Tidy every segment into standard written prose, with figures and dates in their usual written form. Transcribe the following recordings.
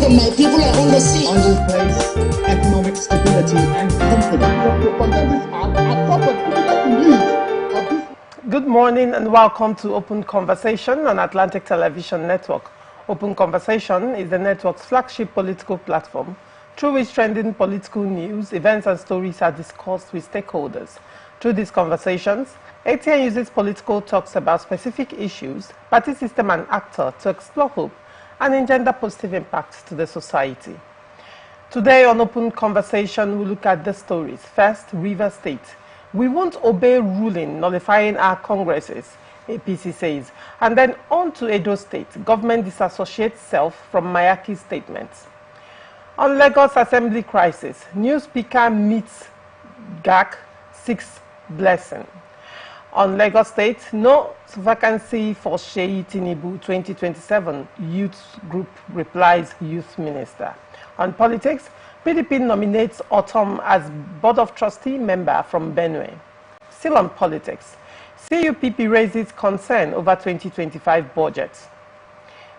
of my people are on the sea. I will place economic stability and confidence. Good morning and welcome to Open Conversation on Atlantic Television Network. Open Conversation is the network's flagship political platform through which trending political news, events and stories are discussed with stakeholders. Through these conversations, ATN uses political talks about specific issues, party system and actor to explore hope and engender positive impacts to the society. Today on Open Conversation, we look at the stories. First, Rivers State. We won't obey ruling nullifying our congresses, APC says. And then on to Edo State. Government disassociates self from Mayaki's statements. On Lagos Assembly crisis, new speaker meets GAC, seeks blessing. On Lagos State, no vacancy for Sheyi Tinubu 2027, youth group replies youth minister. On politics, PDP nominates Otom as Board of Trustee member from Benue. Still on politics, CUPP raises concern over 2025 budget.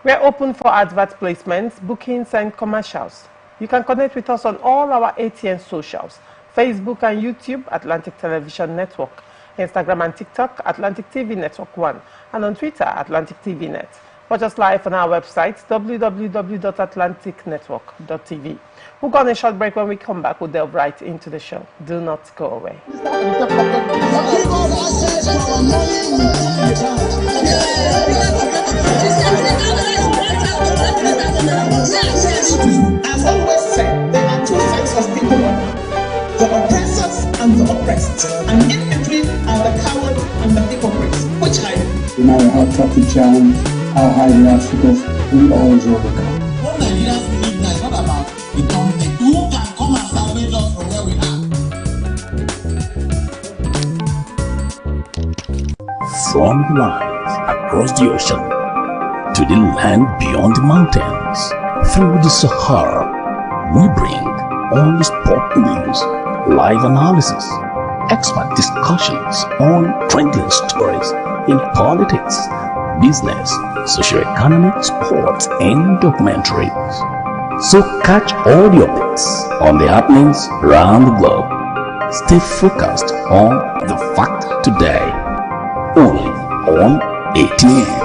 We're open for advert placements, bookings and commercials. You can connect with us on all our ATN socials, Facebook and YouTube, Atlantic Television Network, Instagram and TikTok, Atlantic TV Network 1, and on Twitter, Atlantic TV Net. Watch us live on our website, www.atlanticnetwork.tv. We'll go on a short break. When we come back, we'll delve right into the show. Do not go away. As always said, there are two sets of people, the oppressors and the oppressed, and in between are the cowards and the hypocrites. Which are you? No matter how tough the challenge, how high the obstacles, we always overcome. What Nigerians believe now is not about the company. Who can come and salvage us from where we are? From the lines across the ocean to the land beyond the mountains, through the Sahara, we bring all the sport news, live analysis, expert discussions on trending stories in politics, business, socio-economic, sports, and documentaries. So catch all the updates on the happenings around the globe. Stay focused on the fact today, only on ATN.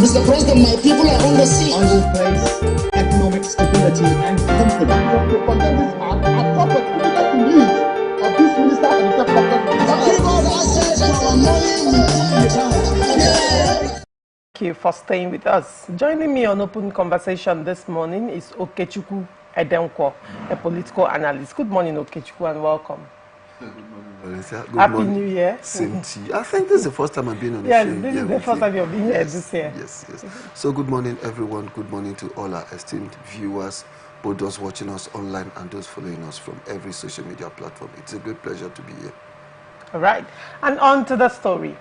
Mr. President, my people are on the sea. I will place economic stability and confidence. Thank you for staying with us. Joining me on Open Conversation this morning is Okechukwu Edenkwo, a political analyst. Good morning, Okechukwu, and welcome. Good morning, Valencia. Good Happy morning. New Year. Same to you. I think this is the first time I've been on the Yes, show. this is the first time you've been here this year. Yes. So good morning, everyone. Good morning to all our esteemed viewers, both those watching us online and those following us from every social media platform. It's a great pleasure to be here. All right, and on to the story.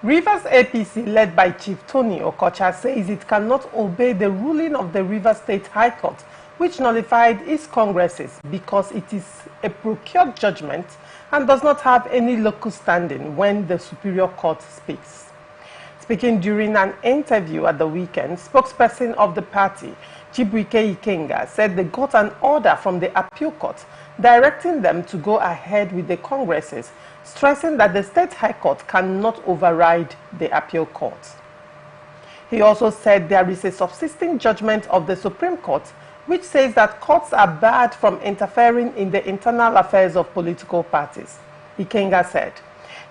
Rivers APC, led by Chief Tony Okocha, says it cannot obey the ruling of the Rivers State High Court, which nullified its congresses because it is a procured judgment and does not have any local standing when the Superior Court speaks. Speaking during an interview at the weekend, spokesperson of the party, Chibuike Ikenga, said they got an order from the appeal court directing them to go ahead with the congresses, stressing that the State High Court cannot override the appeal court. He also said there is a subsisting judgment of the Supreme Court which says that courts are barred from interfering in the internal affairs of political parties. Ikenga said,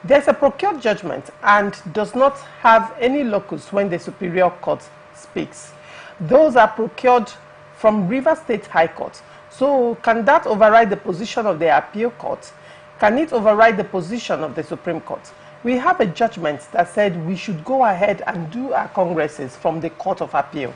there's a procured judgment and does not have any locus when the Superior Court speaks. Those are procured from Rivers State High Court. So can that override the position of the appeal court? Can it override the position of the Supreme Court? We have a judgment that said we should go ahead and do our congresses from the Court of Appeal.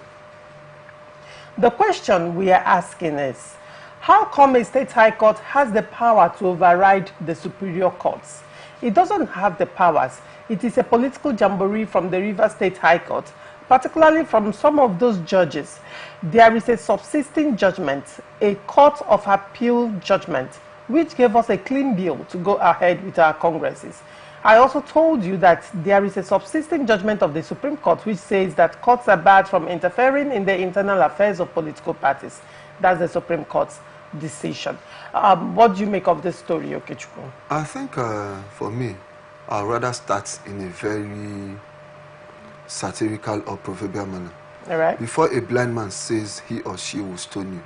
The question we are asking is, how come a State High Court has the power to override the Superior Courts? It doesn't have the powers. It is a political jamboree from the Rivers State High Court particularly from some of those judges, there is a subsisting judgment, a court of appeal judgment, which gave us a clean bill to go ahead with our congresses. I also told you that there is a subsisting judgment of the Supreme Court which says that courts are barred from interfering in the internal affairs of political parties. That's the Supreme Court's decision. What do you make of this story, Okechukwu? I think for me, I'd rather start in a very satirical or proverbial manner. All right. Before a blind man says he or she will stone you,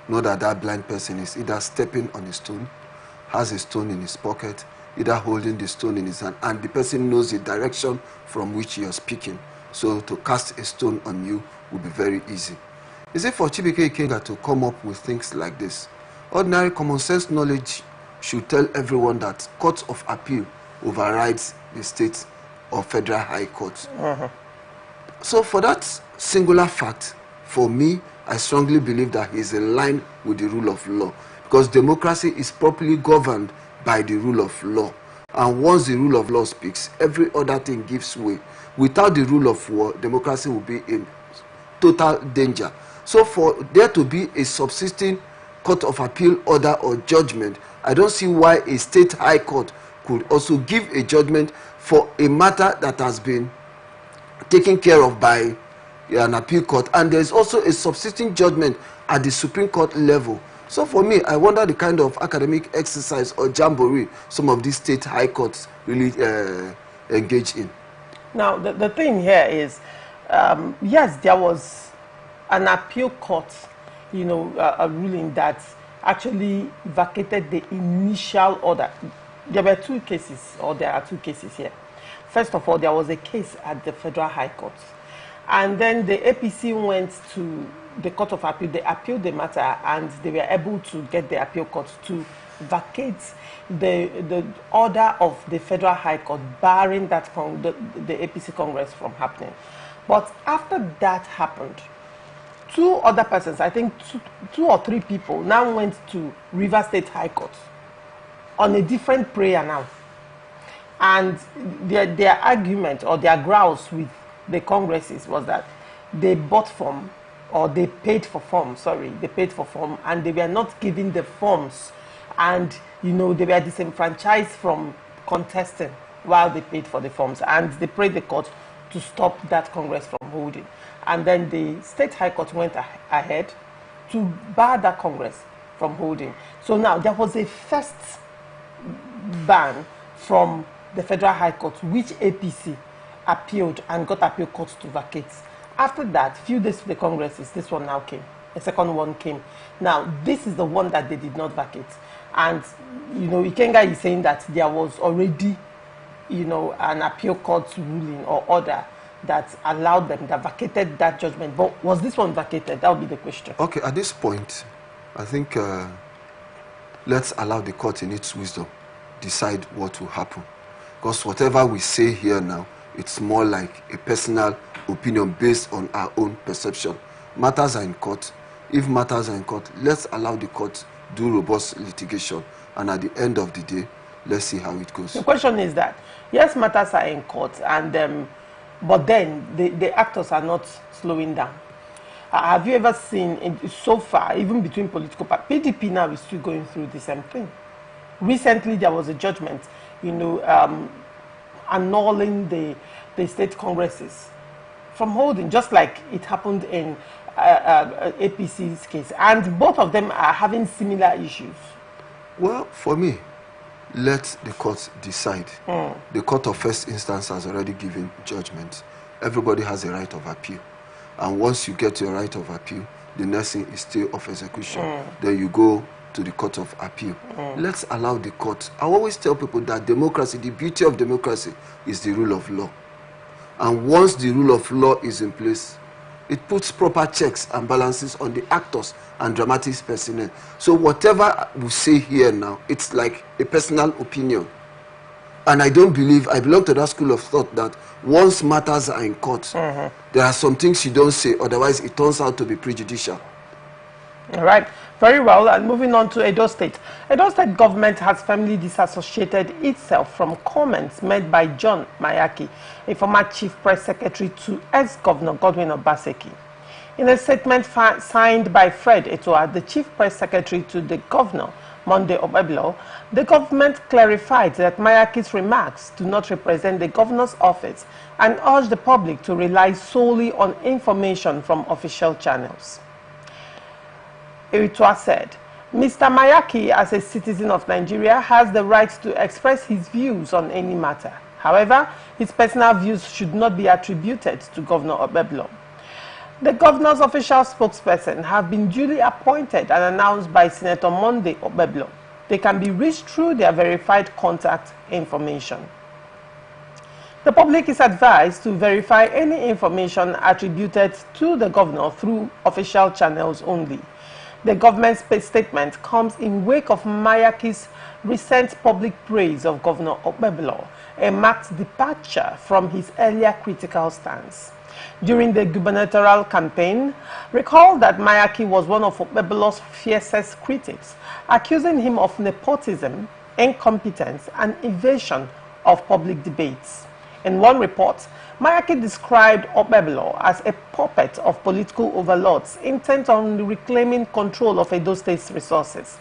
know that that blind person is either stepping on a stone, has a stone in his pocket, either holding the stone in his hand, and the person knows the direction from which you're speaking. So to cast a stone on you will be very easy. Is it for Chibike Ikenga to come up with things like this? Ordinary common sense knowledge should tell everyone that courts of appeal overrides the state or federal high court. So for that singular fact, for me, I strongly believe that he is in line with the rule of law, because democracy is properly governed by the rule of law. And once the rule of law speaks, every other thing gives way. Without the rule of law, democracy will be in total danger. So for there to be a subsisting court of appeal order or judgment, I don't see why a state high court could also give a judgment for a matter that has been taken care of by an appeal court. And there is also a subsisting judgment at the Supreme Court level. So for me, I wonder the kind of academic exercise or jamboree some of these state high courts really engage in. Now, the thing here is, yes, there was an appeal court, you know, a ruling that actually vacated the initial order. There were two cases, or there are two cases here. First of all, there was a case at the Federal High Court. And then the APC went to the Court of Appeal. They appealed the matter, and they were able to get the appeal court to vacate the order of the Federal High Court, barring that the APC Congress from happening. But after that happened, two other persons, I think two or three people, now went to River State High Court on a different prayer now. And their argument or their grouse with the congresses was that they bought form, or they paid for form, they paid for form, and they were not given the forms, and you know, they were disenfranchised from contesting while they paid for the forms, and they prayed the court to stop that Congress from holding. And then the State High Court went ahead to bar that Congress from holding. So now there was a first ban from the Federal High Court, which APC appealed and got appeal court to vacate. After that, few days to the Congresses, this one now came. A second one came. Now, this is the one that they did not vacate. And, you know, Ikenga is saying that there was already, you know, an appeal court ruling or order that allowed them, that vacated that judgment. But was this one vacated? That would be the question. Okay, at this point, I think let's allow the court in its wisdom decide what will happen. Because whatever we say here now, it's more like a personal opinion based on our own perception. Matters are in court. If matters are in court, let's allow the court do robust litigation. And at the end of the day, let's see how it goes. The question is that, yes, matters are in court, and but then the actors are not slowing down. Have you ever seen, so far, even between political parties, PDP now is still going through the same thing. Recently, there was a judgment, you know, annulling the state congresses from holding, just like it happened in APC's case. And both of them are having similar issues. Well, for me, let the court decide. The court of first instance has already given judgment. Everybody has a right of appeal. And once you get your right of appeal, the next thing is stay of execution. Then you go to the court of appeal. Let's allow the court. I always tell people that democracy, the beauty of democracy is the rule of law. And once the rule of law is in place, it puts proper checks and balances on the actors and dramatists personnel. So whatever we say here now, it's like a personal opinion. And I don't believe, I belong to that school of thought that once matters are in court, there are some things you don't say, otherwise it turns out to be prejudicial. All right. Very well, and moving on to Edo State. Edo State government has firmly disassociated itself from comments made by John Mayaki, a former chief press secretary to ex-governor Godwin Obaseki. In a statement signed by Fred Etoa, the chief press secretary to the governor, Monday Obeblo, the government clarified that Mayaki's remarks do not represent the governor's office and urged the public to rely solely on information from official channels. Etoa said, Mr. Mayaki, as a citizen of Nigeria, has the right to express his views on any matter. However, his personal views should not be attributed to Governor Obeblo. The governor's official spokesperson have been duly appointed and announced by Senator Monday Obeblo. They can be reached through their verified contact information. The public is advised to verify any information attributed to the governor through official channels only. The government's statement comes in wake of Mayaki's recent public praise of Governor Obeblo, a marked departure from his earlier critical stance. During the gubernatorial campaign, recall that Mayaki was one of Obeblo's fiercest critics, accusing him of nepotism, incompetence, and evasion of public debates. In one report, Mayaki described Obeblo as a puppet of political overlords intent on reclaiming control of Edo State's resources.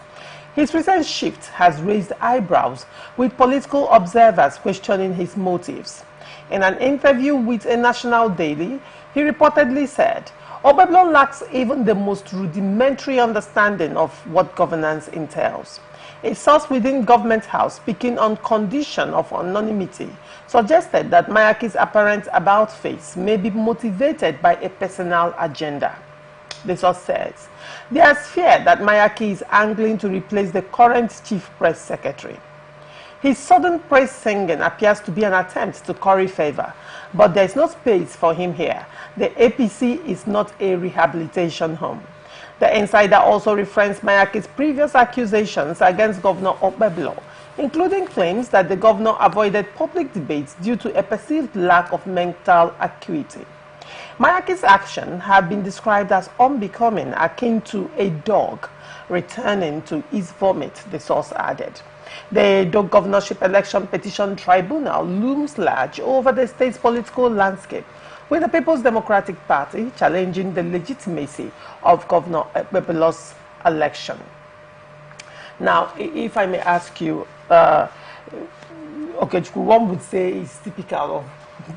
His recent shift has raised eyebrows, with political observers questioning his motives. In an interview with a national daily, he reportedly said, Obeblo lacks even the most rudimentary understanding of what governance entails. A source within Government House, speaking on condition of anonymity, suggested that Mayaki's apparent about-face may be motivated by a personal agenda. The source says, there is fear that Mayaki is angling to replace the current chief press secretary. His sudden praise singing appears to be an attempt to curry favor, but there is no space for him here. The APC is not a rehabilitation home. The insider also referenced Mayaki's previous accusations against Governor Obeblo, including claims that the governor avoided public debates due to a perceived lack of mental acuity. Mayaki's actions have been described as unbecoming, akin to a dog returning to his vomit, the source added. The Edo Governorship Election Petition Tribunal looms large over the state's political landscape, with the People's Democratic Party challenging the legitimacy of Governor Obeblo's election. Now, if I may ask you, one would say it's typical of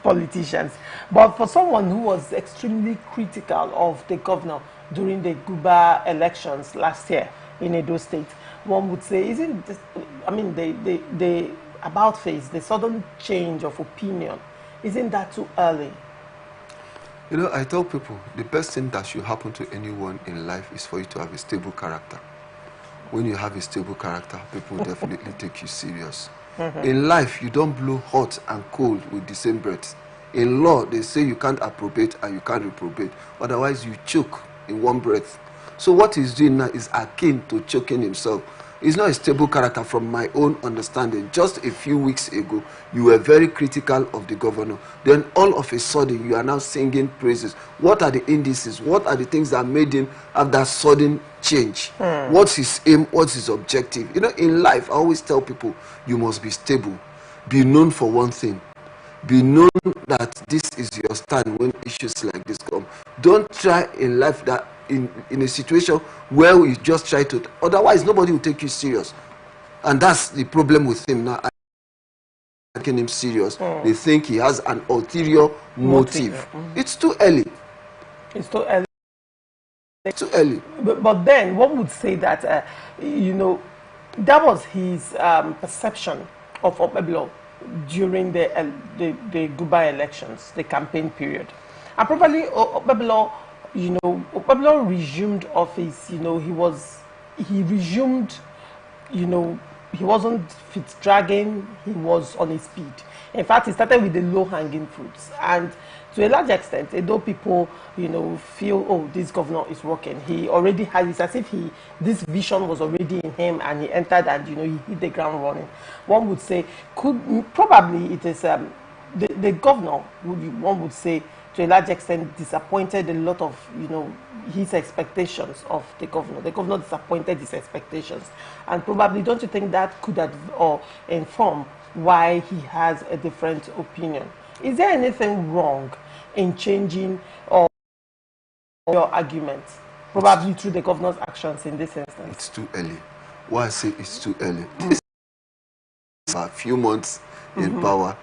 politicians, but for someone who was extremely critical of the governor during the Guba elections last year in Edo State, one would say, isn't this, I mean, the about face, the sudden change of opinion, isn't that too early? You know, I tell people, the best thing that should happen to anyone in life is for you to have a stable character. When you have a stable character, people definitely take you serious. In life, you don't blow hot and cold with the same breath. In law, they say you can't appropriate and you can't reprobate. Otherwise, you choke in one breath. So what he's doing now is akin to choking himself. He's not a stable character from my own understanding. Just a few weeks ago, you were very critical of the governor. Then all of a sudden, you are now singing praises. What are the indices? What are the things that made him have that sudden change? What's his aim? What's his objective? You know, in life, I always tell people, you must be stable. Be known for one thing. Be known that this is your stand when issues like this come. Don't try in life that in a situation where we just try to, otherwise nobody will take you serious. And that's the problem with him now. Taking him serious, they think he has an ulterior motive. It's too early. It's too early. It's too early. But then one would say that, you know, that was his perception of Obeblo during the Guba elections, the campaign period. And probably Obeblo, you know, Obeblo resumed office, you know, he resumed, you know, he wasn't fit dragging, he was on his speed. In fact, he started with the low-hanging fruits. And to a large extent, although people, you know, feel, oh, this governor is working, he already had, it's as if this vision was already in him and he entered and, you know, he hit the ground running. One would say, probably it is, the governor, one would say, to to a large extent, disappointed a lot of, his expectations of the governor. The governor disappointed his expectations. And probably, don't you think that could or inform why he has a different opinion? Is there anything wrong in changing your arguments, probably through the governor's actions in this instance? It's too early. Why I say it's too early? This is a few months in power.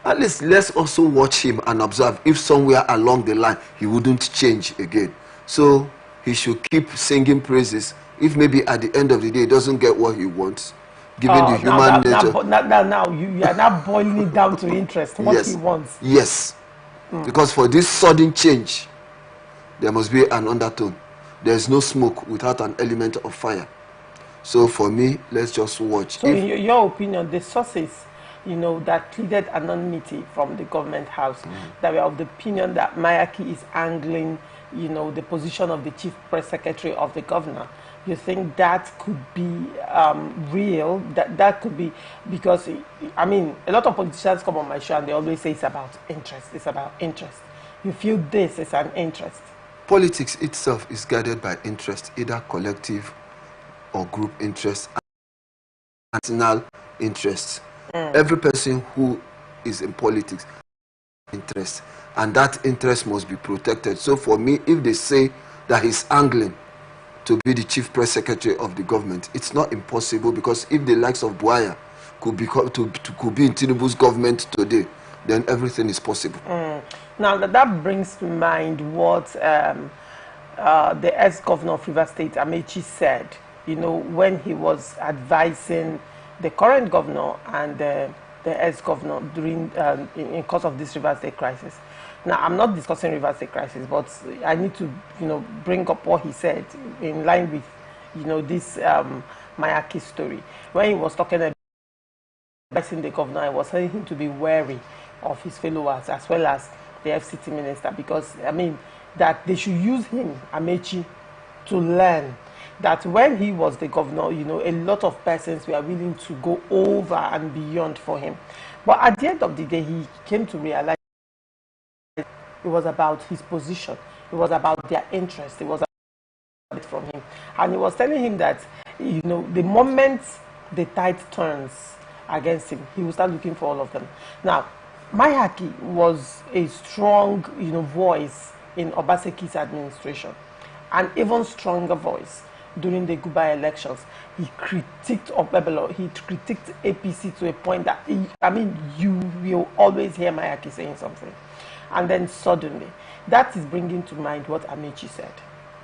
At least let's also watch him and observe if somewhere along the line he wouldn't change again. So he should keep singing praises. If maybe at the end of the day he doesn't get what he wants, given the human nature. Now you are now boiling it down to interest, what he wants. Yes. Because for this sudden change, there must be an undertone. There's no smoke without an element of fire. So for me, let's just watch. So in your opinion, the sources, that pleaded anonymity from the government house, that were of the opinion that Mayaki is angling, the position of the chief press secretary of the governor, you think that could be real? That could be, because, a lot of politicians come on my show and they always say it's about interest. It's about interest. You feel this is an interest? Politics itself is guided by interest, either collective or group interest, and national interests. Every person who is in politics has interest, and that interest must be protected. So for me, if they say that he's angling to be the chief press secretary of the government, it's not impossible, because if the likes of Buaya could be in Tinubu's government today, then everything is possible. Now that brings to mind what the ex-governor of Rivers State, Amechi, said, when he was advising the current governor and the ex-governor during in course of this Rivers State crisis. Now, I'm not discussing Rivers State crisis, but I need to, bring up what he said in line with, this Mayaki story. When he was talking about advising the governor, I was telling him to be wary of his followers as well as the FCT minister, because, that they should use him, Amechi, to learn that when he was the governor, a lot of persons were willing to go over and beyond for him. But at the end of the day, he came to realize it was about his position. It was about their interest. It was about it from him. And he was telling him that, the moment the tide turns against him, he will start looking for all of them. Now, Mayaki was a strong, voice in Obaseki's administration, an even stronger voice during the Guba elections. He critiqued Obebelo, he critiqued APC to a point that, you will always hear Mayaki saying something. And then suddenly, that is bringing to mind what Amechi said.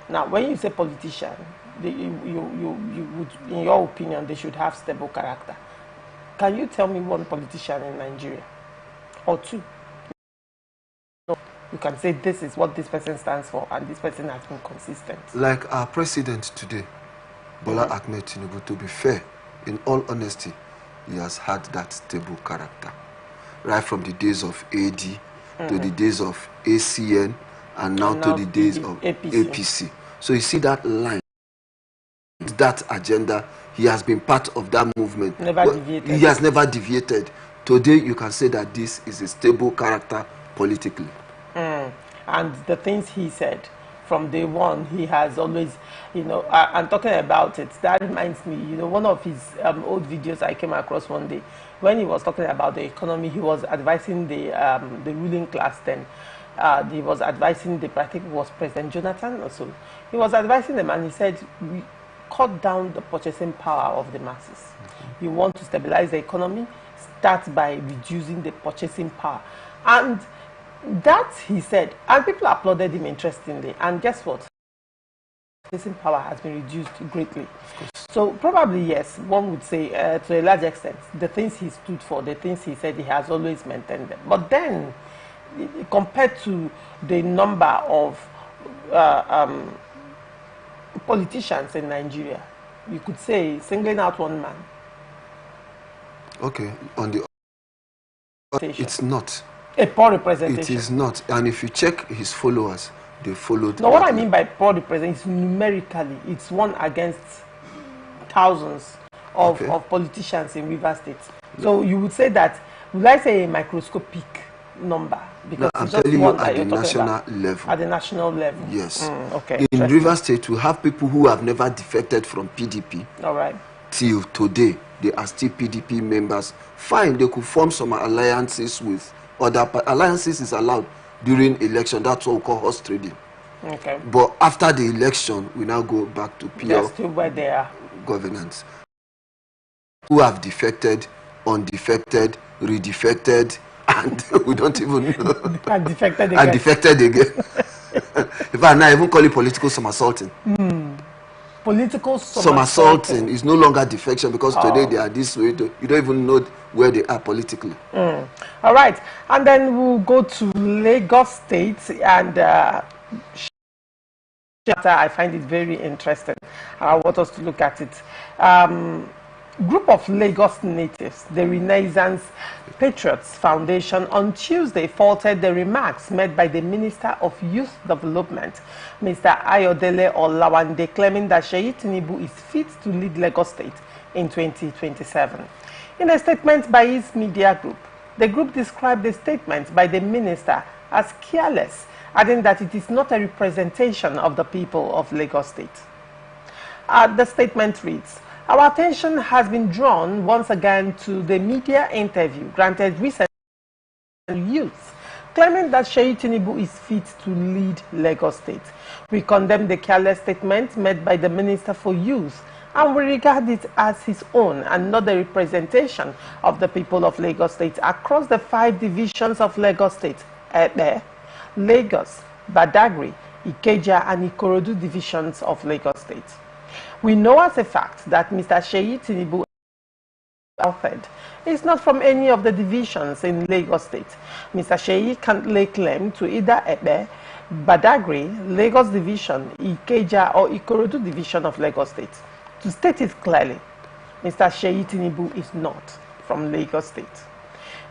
Now, when you say politician, you would, in your opinion, they should have stable character. Can you tell me one politician in Nigeria? Or two? You can say this is what this person stands for, and this person has been consistent. Like our president today, Bola Ahmed Tinubu, to be fair, in all honesty, he has had that stable character. Right from the days of AD to the days of ACN, and now to the days of APC. So you see that line, that agenda, he has been part of that movement. Never deviated. He has never deviated. Today, you can say that this is a stable character politically. And the things he said from day one, he has always, I'm talking about it. That reminds me, one of his old videos I came across one day, when he was talking about the economy, he was advising the ruling class then. He was advising I think it was President Jonathan or so. He was advising them, and he said, we cut down the purchasing power of the masses. You want to stabilize the economy? Start by reducing the purchasing power. And that he said, and people applauded him interestingly. And guess what? Purchasing power has been reduced greatly. So probably yes, one would say to a large extent, the things he stood for, the things he said, he has always maintained them. But then, compared to the number of politicians in Nigeria, you could say singling out one man. Okay, on the it's not a poor representation. It is not. And if you check his followers, they followed. Now, what I mean by poor representation is numerically, it's one against thousands of politicians in Rivers State. So you would say that, would I say a microscopic number? Because No, I'm it's just telling you one that at the you're talking national about. level. At the national level. Yes. Okay. In interesting. Rivers State, we have people who have never defected from PDP. All right. Till today, they are still PDP members. Fine, they could form some alliances with other alliances is allowed during election. That's what we call horse trading. Okay. But after the election, we now go back to They're pure still where they are. governance. Who have defected, undefected, redefected, and we don't even know. And defected again. And defected again. In fact, now I even call it political somersaulting. Political Somersaulting is no longer defection because today they are this way. You don't even know where they are politically. All right. And then we'll go to Lagos State and I find it very interesting. I want us to look at it. Group of Lagos natives, the Renaissance Patriots Foundation, on Tuesday faulted the remarks made by the Minister of Youth Development, Mr. Ayodele Olawande, claiming that Seyi Tinubu is fit to lead Lagos State in 2027. In a statement by his media group, the group described the statement by the minister as careless, adding that it is not a representation of the people of Lagos State. The statement reads, "Our attention has been drawn once again to the media interview granted recently to youth, claiming that Seyi Tinubu is fit to lead Lagos State. We condemn the careless statement made by the Minister for Youth, and we regard it as his own and not the representation of the people of Lagos State across the 5 divisions of Lagos State: Ebe, Lagos, Badagry, Ikeja, and Ikorodu divisions of Lagos State. We know as a fact that Mr. Seyi Tinubu is not from any of the divisions in Lagos State. Mr. Seyi can't lay claim to either Ebe, Badagry, Lagos Division, Ikeja, or Ikorodu Division of Lagos State. To state it clearly, Mr. Seyi Tinubu is not from Lagos State.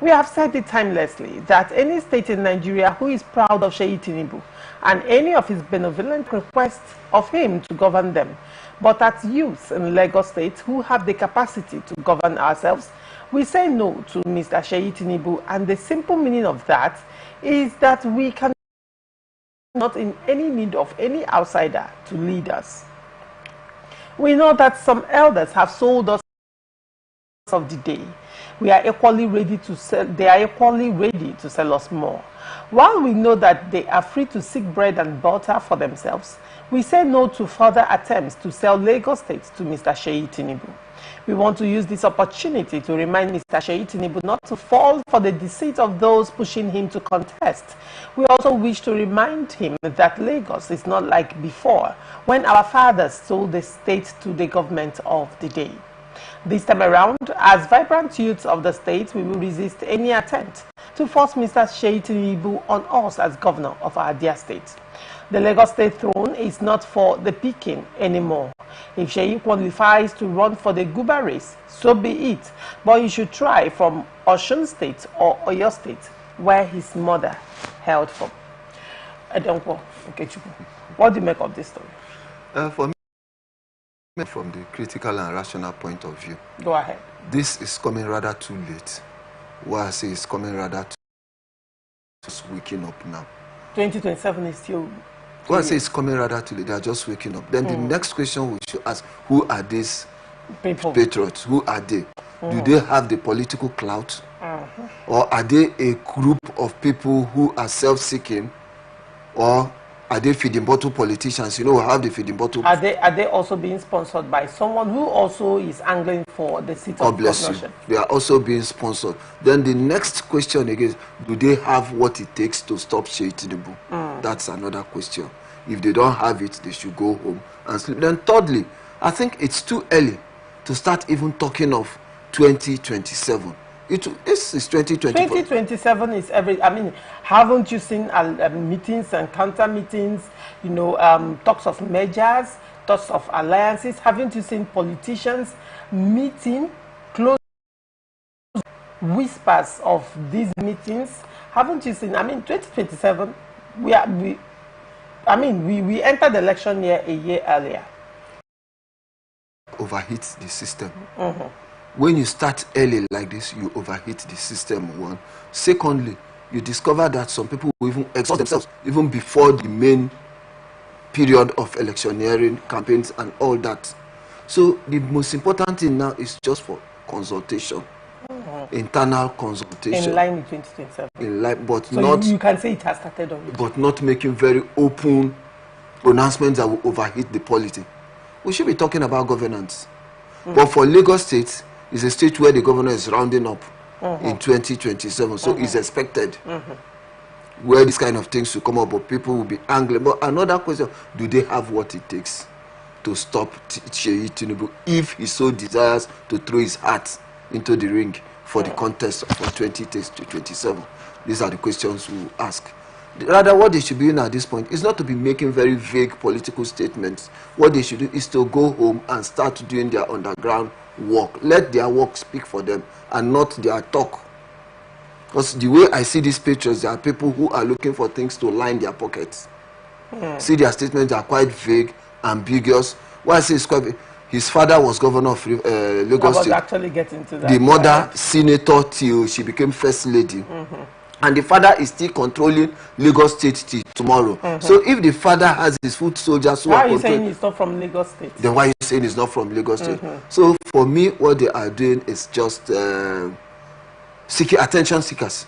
We have said it timelessly that any state in Nigeria who is proud of Seyi Tinubu and any of his benevolent requests of him to govern them, but as youths in Lagos State who have the capacity to govern ourselves, we say no to Mr. Seyi Tinubu, and the simple meaning of that is that we can not in any need of any outsider to lead us. We know that some elders have sold us of the day. We are equally ready to sell, they are equally ready to sell us more. While we know that they are free to seek bread and butter for themselves, we say no to further attempts to sell Lagos State to Mr. Seyi Tinubu. We want to use this opportunity to remind Mr. Seyi Tinubu not to fall for the deceit of those pushing him to contest. We also wish to remind him that Lagos is not like before, when our fathers sold the state to the government of the day. This time around, as vibrant youths of the state, we will resist any attempt to force Mr. Seyi Tinubu on us as governor of our dear state. The Lagos State throne is not for the picking anymore. If Seyi qualifies to run for the Guba race, so be it. But he should try from Osun State or Oyo State, where his mother hailed from." Edenko Okechukwu, what do you make of this story? For me, from the critical and rational point of view, Go ahead. this is coming rather too late. Why I say it's coming rather too just waking up now. 2027 is still... Why I say it's coming rather too late, they are just waking up. Then the next question we should ask, who are these people. patriots? Who are they? Do they have the political clout? Or are they a group of people who are self-seeking? Or are they feeding bottle politicians? You know, we have the feeding bottle. Are they also being sponsored by someone who also is angling for the seat of governorship? They are also being sponsored. Then the next question again is, do they have what it takes to stop Seyi Tinubu? That's another question. If they don't have it, they should go home and sleep. Then thirdly, I think it's too early to start even talking of 2027. This is 2024. 2027 is I mean, haven't you seen meetings and counter meetings, you know, talks of mergers, talks of alliances? Haven't you seen politicians meeting, close whispers of these meetings? Haven't you seen? I mean, 2027, we entered the election year a year earlier. Overheat the system. When you start early like this, you overheat the system, one. Secondly, you discover that some people will even exhaust themselves even before the main period of electioneering campaigns and all that. So the most important thing now is just for consultation, internal consultation. In line with 2027. In line, but So not. you can say it has started already. But not making very open pronouncements that will overheat the polity. We should be talking about governance. But for Lagos State, it's a state where the governor is rounding up in 2027, so it's expected where these kind of things will come up, but people will be angry. But another question, do they have what it takes to stop Sheyi Tinubu if he so desires to throw his heart into the ring for the contest for 2027? These are the questions we will ask. Rather, what they should be doing at this point is not to be making very vague political statements. What they should do is to go home and start doing their underground work. Let their work speak for them and not their talk. Because the way I see these pictures, there are people who are looking for things to line their pockets. See, their statements are quite vague, ambiguous. Why I say it's quite vague? His father was governor of Lagos State. Actually get into that. The mother, senator till she became first lady. And the father is still controlling Lagos State till tomorrow. So if the father has his foot soldiers who why are are you saying he's not from Lagos State? then why are you saying he's not from Lagos State? So for me, what they are doing is just seeking attention seekers.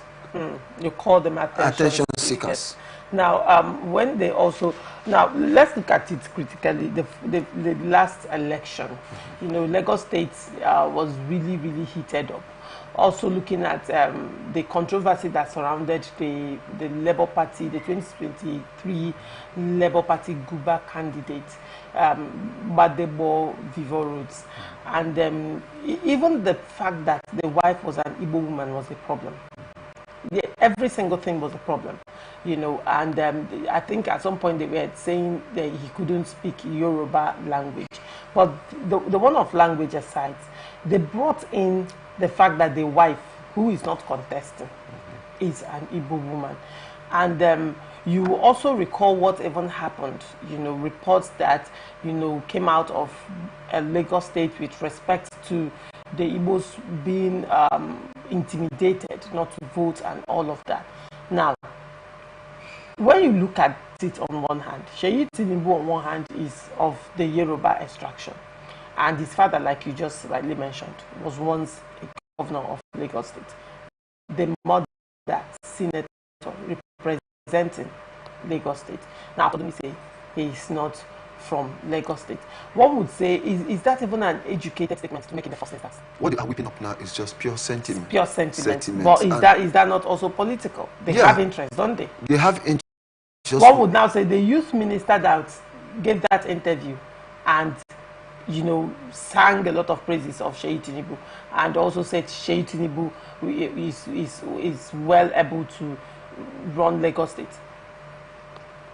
You call them attention seekers. Now, when they also now let's look at it critically. The last election, you know, Lagos State was really heated up. Also looking at the controversy that surrounded the Labour Party, the 2023 Labour Party Guba candidate, Badebo Vivo Roots, and even the fact that the wife was an Igbo woman was a problem. Every single thing was a problem, you know, and I think at some point they were saying that he couldn't speak Yoruba language. But the one of language aside, they brought in the fact that the wife, who is not contesting, is an Igbo woman. And you also recall what even happened, you know, reports that, you know, came out of Lagos State with respect to the Igbos being intimidated not to vote and all of that. Now, when you look at it on one hand, Sheyi Tinubu on one hand is of the Yoruba extraction. And his father, like you just rightly mentioned, was once a governor of Lagos State. The mother, senator, representing Lagos State. Now, let me say he is not from Lagos State. One would say, is that even an educated statement to make in the first instance? What they are whipping up now is just pure sentiment. It's pure sentiment. But is that not also political? They have interest, don't they? They have interest. One would now say the youth minister that gave that interview and, you know, sang a lot of praises of Sheyi Tinubu and also said Sheyi Tinubu is well able to run Lagos State.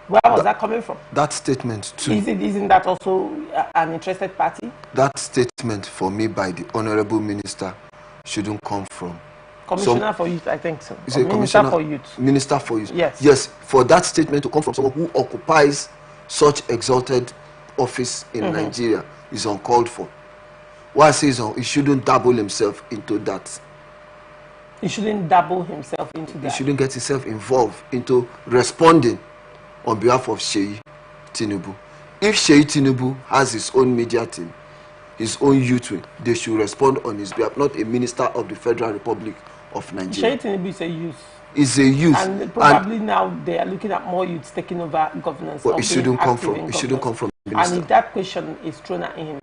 Where was that coming from? That statement too. Isn't that also an interested party? That statement for me by the Honorable Minister shouldn't come from Commissioner for Youth, I think so. Minister for Youth. Minister for Youth. Yes. Yes, for that statement to come from someone who occupies such exalted office in Nigeria is uncalled for. Why I say he shouldn't dabble himself into that. He shouldn't dabble himself into that. He shouldn't get himself involved into responding on behalf of Sheyi Tinubu. If Sheyi Tinubu has his own media team, his own youth wing, they should respond on his behalf, not a minister of the Federal Republic of Nigeria. Sheyi Tinubu is a youth. Is a youth. And probably now they are looking at more youths taking over governance. But it shouldn't come from. It shouldn't come from the minister. And if that question is thrown at him,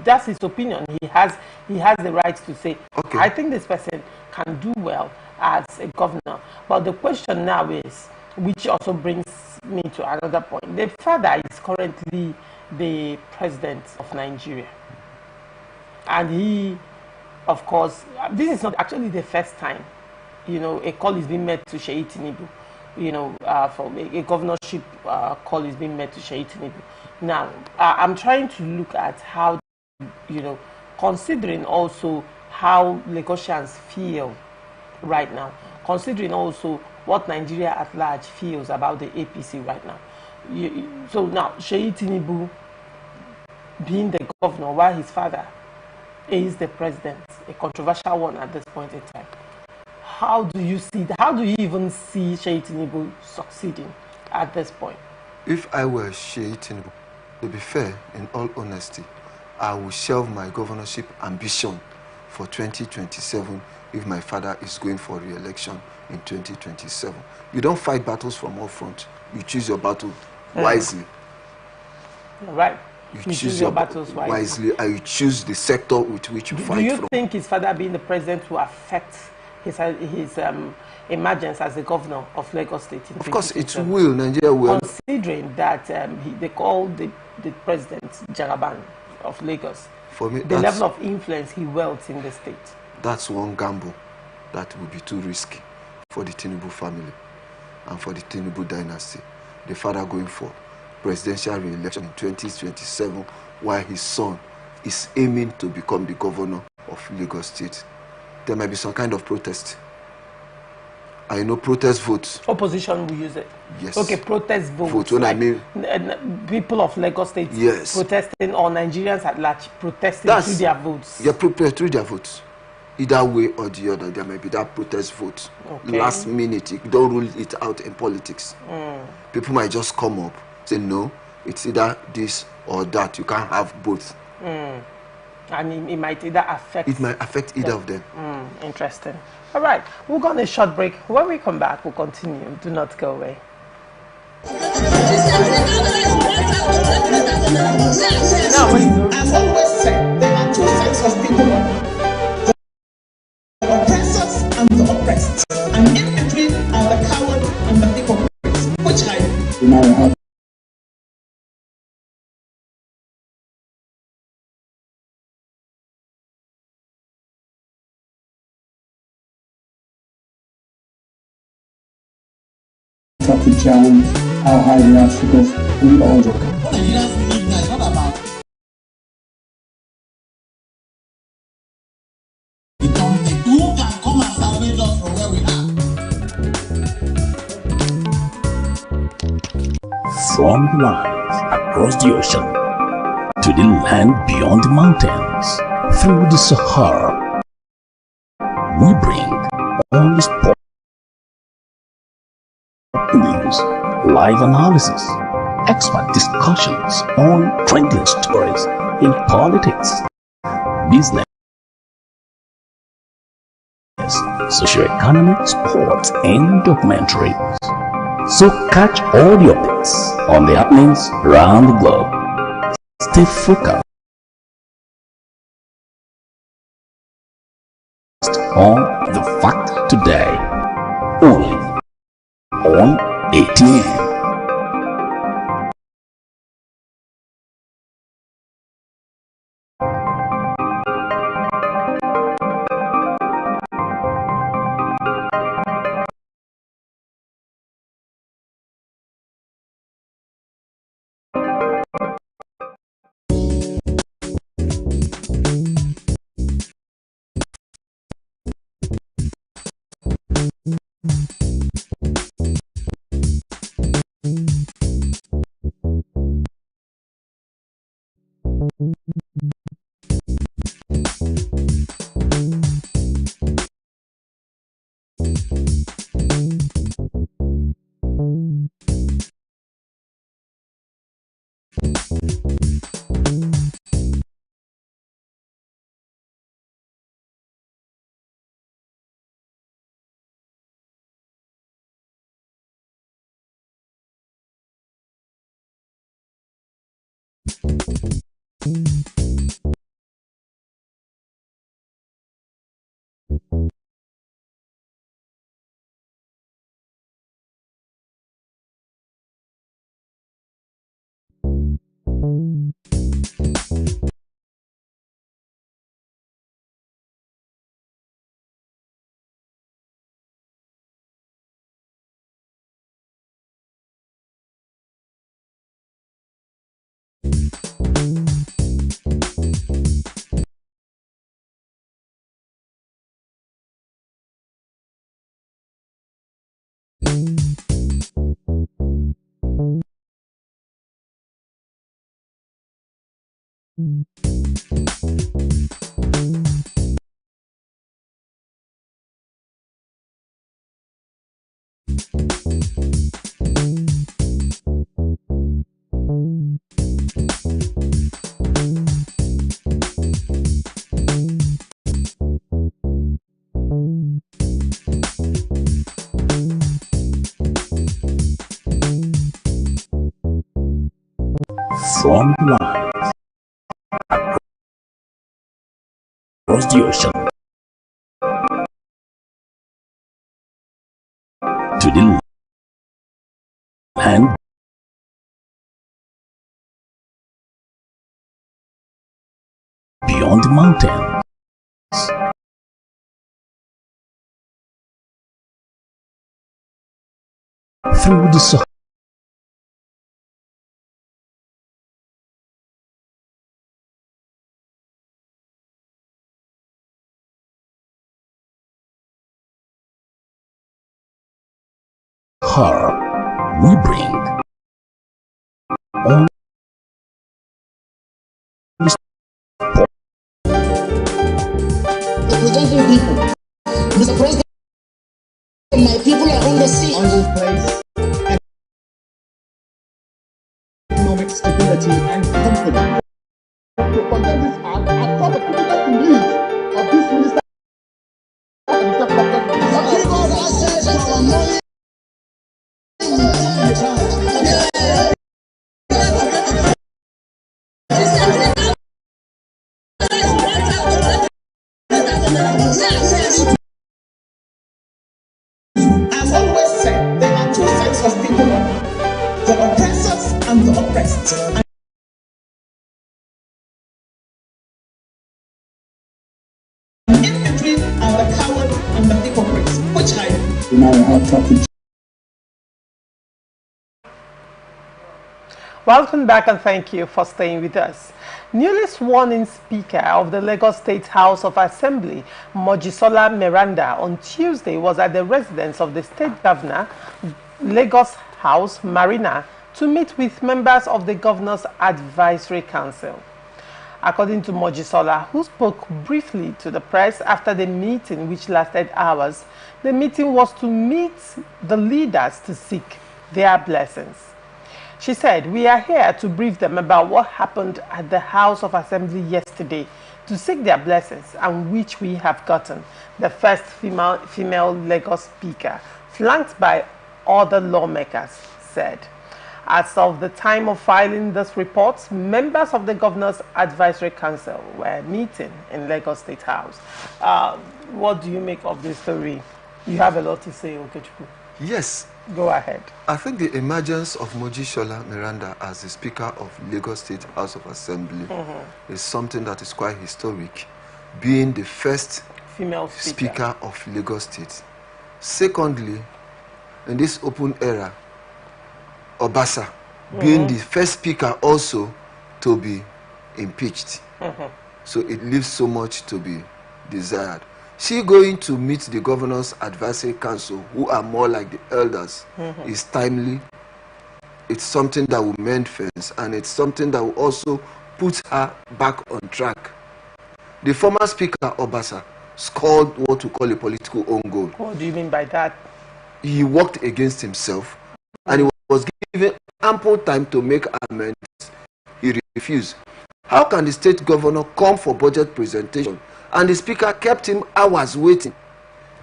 that's his opinion. He has the right to say, okay, I think this person can do well as a governor. But the question now is, which also brings me to another point. The father is currently the president of Nigeria. And he, of course, this is not actually the first time, you know, a call is being made to Sheyi Tinubu. You know, for a governorship call is being made to Sheyi Tinubu. Now, I'm trying to look at how, you know, considering also how Lagosians feel right now, considering also what Nigeria at large feels about the APC right now. So now, Sheyi Tinubu being the governor while his father is the president, a controversial one at this point in time. how do you see, how do you even see Sheyi Tinubu succeeding at this point? If I were Sheyi Tinubu, to be fair, in all honesty, I will shelve my governorship ambition for 2027 if my father is going for re-election in 2027. You don't fight battles from all fronts. You choose your battle wisely. Right. You choose your battles wisely, and you choose the sector with which you fight from. Do you think his father being the president will affect his emergence as the governor of Lagos State? Of course, it will. Nigeria will. Considering that they call the president Jagaban of Lagos, for me, the level of influence he wields in the state. That's one gamble that would be too risky for the Tinubu family and for the Tinubu dynasty. The father going for presidential re-election in 2027 while his son is aiming to become the governor of Lagos State. There might be some kind of protest. I know protest votes. Opposition will use it. Yes. Okay, protest votes. Votes, when like I mean people of Lagos State yes. protesting, or Nigerians at large protesting through their votes. Yeah, through their votes. Either way or the other, there might be that protest vote. Okay. Last minute, you don't rule it out in politics. People might just come up, say no, it's either this or that. You can't have both. And it might either affect... It might affect either of them. Interesting. All right, we'll go on a short break. When we come back, we'll continue. Do not go away. I've always said there are two sets of people: the oppressors and the oppressed. And in between are the coward and the hypocrites, which I No matter how tough the challenge, how high the obstacles, we all overcome. What Nigerians believe now is not about the company. Who can come and salvage us from where we are? From the lines across the ocean to the land beyond the mountains, through the Sahara, we bring all the sport news, live analysis, expert discussions on trending stories in politics, business, socio-economic, sports, and documentaries. So catch all the updates on the happenings around the globe. Stay focused on the fact today, only on ATN. From life across the ocean to the land beyond the mountains, through the Sahara, we bring all Representing people. Mr. President, my people are on the sea. On this place, economic stability and confidence. To condemn this act, I call the critical belief of this minister and the government. Access to our money. I've always said there are two sets of people, the oppressors and the oppressed. And in between are the coward and the hypocrites, which I No matter how tough the Welcome back and thank you for staying with us. Newly sworn-in Speaker of the Lagos State House of Assembly, Mojisola Meranda, on Tuesday was at the residence of the State Governor, Lagos House, Marina, to meet with members of the Governor's Advisory Council. According to Mojisola, who spoke briefly to the press after the meeting, which lasted hours, the meeting was to meet the leaders to seek their blessings. She said, "We are here to brief them about what happened at the House of Assembly yesterday, to seek their blessings, and which we have gotten." The first female Lagos speaker, flanked by other lawmakers, said. As of the time of filing this report, members of the Governor's Advisory Council were meeting in Lagos State House. What do you make of this story? You have a lot to say, Okechukwu. Yes. Go ahead. I think the emergence of Mojisola Meranda as the Speaker of Lagos State House of Assembly is something that is quite historic, being the first Female speaker of Lagos State. Secondly, in this open era, Obasa being the first speaker also to be impeached. So it leaves so much to be desired. She going to meet the Governor's Advisory Council, who are more like the elders, is timely. It's something that will mend fence, and it's something that will also put her back on track. The former Speaker, Obasa, scored what we call a political own goal. What do you mean by that? He worked against himself, and he was given ample time to make amends. He refused. How can the state governor come for budget presentation and the speaker kept him hours waiting?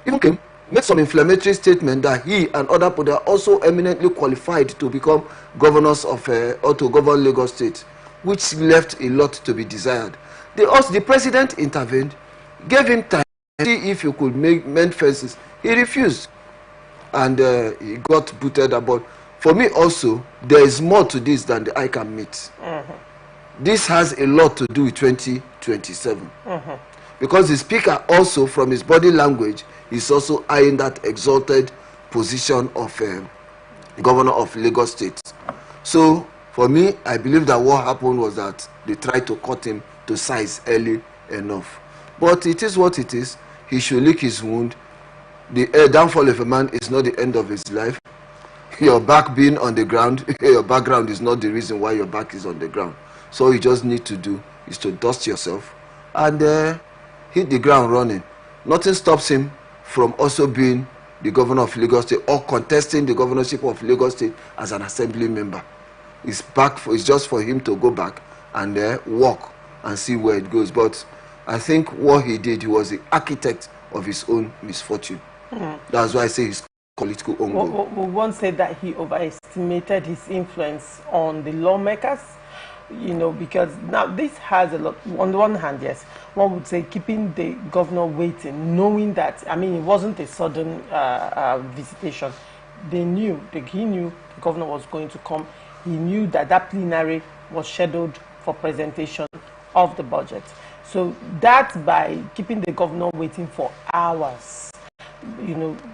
Even came, made some inflammatory statement that he and other people are also eminently qualified to become governors of or to govern Lagos State, which left a lot to be desired. The president intervened, gave him time to see if he could mend fences. He refused, and he got booted about. For me also, there is more to this than the eye can meet. This has a lot to do with 2027. Because the speaker also, from his body language, is also eyeing that exalted position of governor of Lagos State. So, for me, I believe that what happened was that they tried to cut him to size early enough. But it is what it is. He should lick his wound. The downfall of a man is not the end of his life. Your back being on the ground, your background is not the reason why your back is on the ground. So all you just need to do is to dust yourself and hit the ground running. Nothing stops him from also being the governor of Lagos State or contesting the governorship of Lagos State as an assembly member. It's just for him to go back and walk and see where it goes. But I think what he did, he was the architect of his own misfortune. That's why I say he's political own goal. We won't say that he overestimated his influence on the lawmakers, because now this has a lot. On the one hand, yes, one would say keeping the governor waiting, knowing that, it wasn't a sudden visitation. He knew the governor was going to come. He knew that plenary was scheduled for presentation of the budget. So that, by keeping the governor waiting for hours,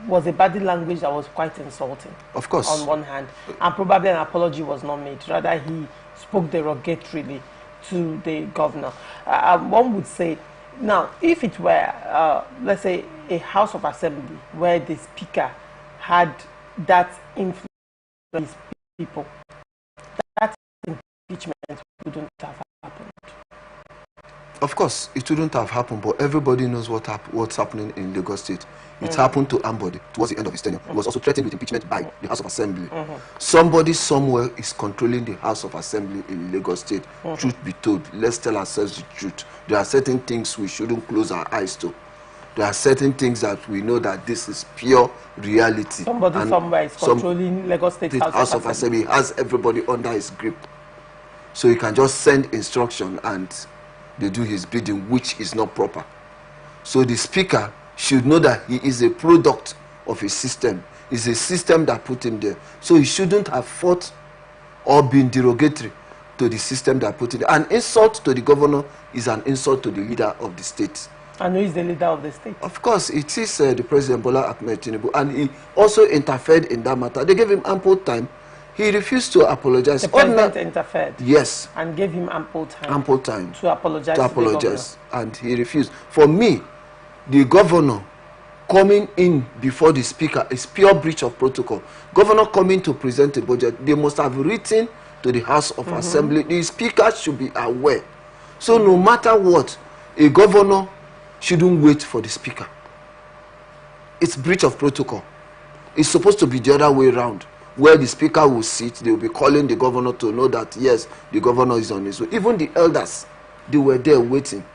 was a body language that was quite insulting. Of course. On one hand, and probably an apology was not made. Rather, he spoke derogatorily to the governor. One would say, now, if it were, let's say, a House of Assembly where the Speaker had that influence on his people, that impeachment wouldn't have happened. Of course, it wouldn't have happened, but everybody knows what's happening in Lagos State. It happened to Ambody towards the end of his tenure. He was also threatened with impeachment by the House of Assembly. Somebody somewhere is controlling the House of Assembly in Lagos State. Truth be told, let's tell ourselves the truth. There are certain things we shouldn't close our eyes to. There are certain things that we know that this is pure reality. Somebody somewhere is controlling Lagos State House of Assembly. He has everybody under his grip. So he can just send instruction and they do his bidding, which is not proper. So the Speaker should know that he is a product of a system. It's a system that put him there. So he shouldn't have fought or been derogatory to the system that put him there. An insult to the governor is an insult to the leader of the state. And who is the leader of the state? Of course, it is the President Bola Ahmed Tinubu, and he also interfered in that matter. They gave him ample time. He refused to apologize. The president interfered. Yes. And gave him ample time. Ample time. To apologize. To apologize. And he refused. For me, the governor coming in before the Speaker is pure breach of protocol. Governor coming to present a budget, they must have written to the House of Assembly. The Speaker should be aware. So no matter what, a governor shouldn't wait for the Speaker. It's breach of protocol. It's supposed to be the other way around, where the Speaker will sit. They will be calling the governor to know that, yes, the governor is on his way. Even the elders, they were there waiting.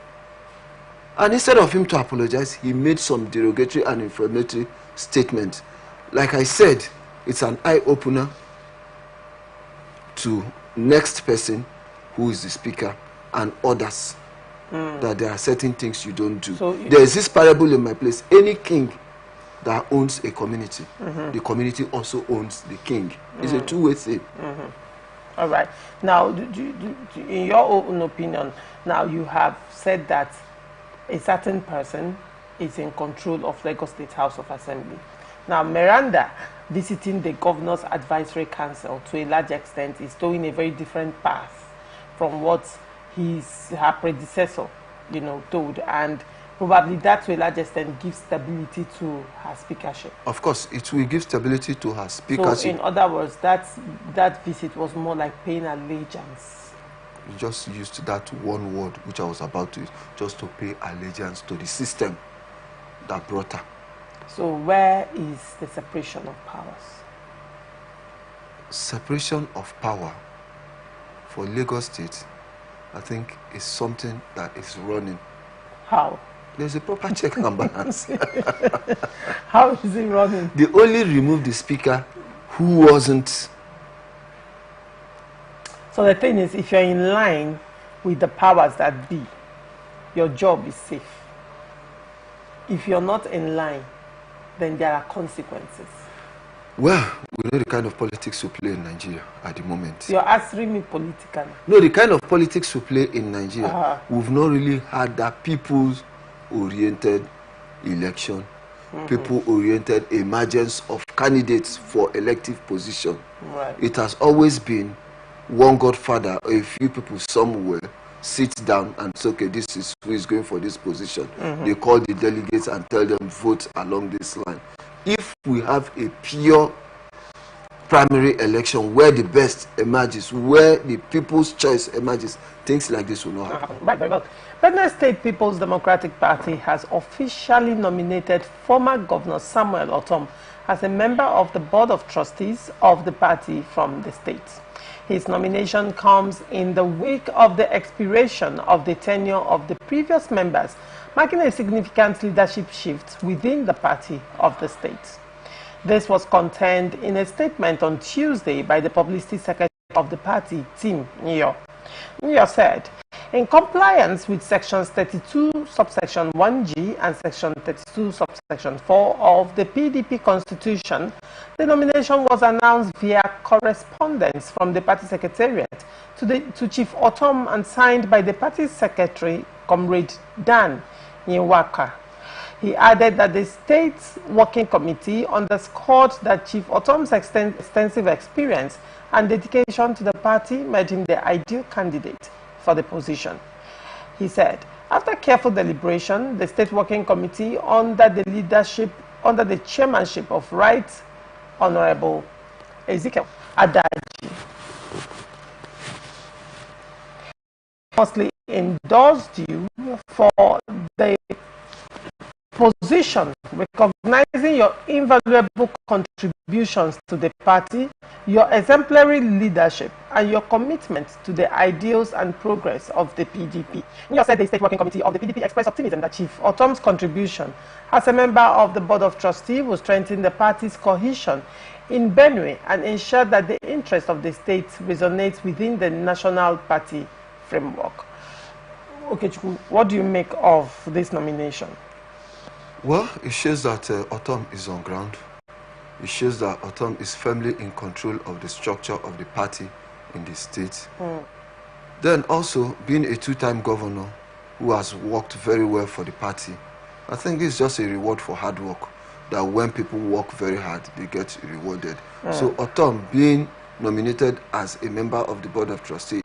And instead of him to apologize, he made some derogatory and inflammatory statements. Like I said, it's an eye-opener to next person who is the Speaker and others, that there are certain things you don't do. So there is this parable in my place. Any king that owns a community, the community also owns the king. It's a two-way thing. All right. Now, in your own opinion, now you have said that a certain person is in control of Lagos State House of Assembly. Now, Miranda, visiting the Governor's Advisory Council to a large extent, is doing a very different path from what her predecessor, told, and probably that to a large extent gives stability to her speakership. Of course, it will give stability to her speakership. So, in other words, that visit was more like paying allegiance. You just used that one word which I was about to use, just to pay allegiance to the system that brought her. So where is the separation of powers? Separation of power for Lagos State, I think, is something that is running. How? There's a proper check and balance. How is it running? They only removed the Speaker who wasn't. So the thing is, if you're in line with the powers that be, your job is safe. If you're not in line, then there are consequences. Well, we know the kind of politics we play in Nigeria at the moment. You're answering me politically. No, the kind of politics we play in Nigeria, we've not really had that people's-oriented election, people-oriented emergence of candidates for elective position. Right. It has always been one godfather or a few people somewhere sit down and say, okay, this is who is going for this position. They call the delegates and tell them vote along this line. If we have a pure primary election where the best emerges, where the people's choice emerges, things like this will not happen. Right, very well. Benue State People's Democratic Party has officially nominated former Governor Samuel Otom as a member of the Board of Trustees of the party from the state. His nomination comes in the week of the expiration of the tenure of the previous members, marking a significant leadership shift within the party of the state. This was contained in a statement on Tuesday by the publicity secretary of the party, Tim Nyo. Nyo said, in compliance with sections 32 subsection 1G and section 32 subsection 4 of the PDP constitution, the nomination was announced via correspondence from the party secretariat to Chief Otom and signed by the party secretary, Comrade Dan Nyewaka. He added that the state's working committee underscored that Chief Otom's extensive experience and dedication to the party made him the ideal candidate for the position. He said, after careful deliberation, the state working committee under the chairmanship of Right Honorable Ezekiel Adaji mostly endorsed you for the position, recognizing your invaluable contributions to the party, your exemplary leadership, and your commitment to the ideals and progress of the PDP. You said the State Working Committee of the PDP expressed optimism that Chief Otom's contribution as a member of the Board of Trustees will strengthen the party's cohesion in Benue and ensure that the interests of the state resonates within the national party framework. Okay, Chukwu, what do you make of this nomination? Well, it shows that Otom is on ground. It shows that Otom is firmly in control of the structure of the party in the state. Then also, being a two-time governor who has worked very well for the party, I think it's just a reward for hard work, that when people work very hard, they get rewarded. So Otom being nominated as a member of the Board of Trustees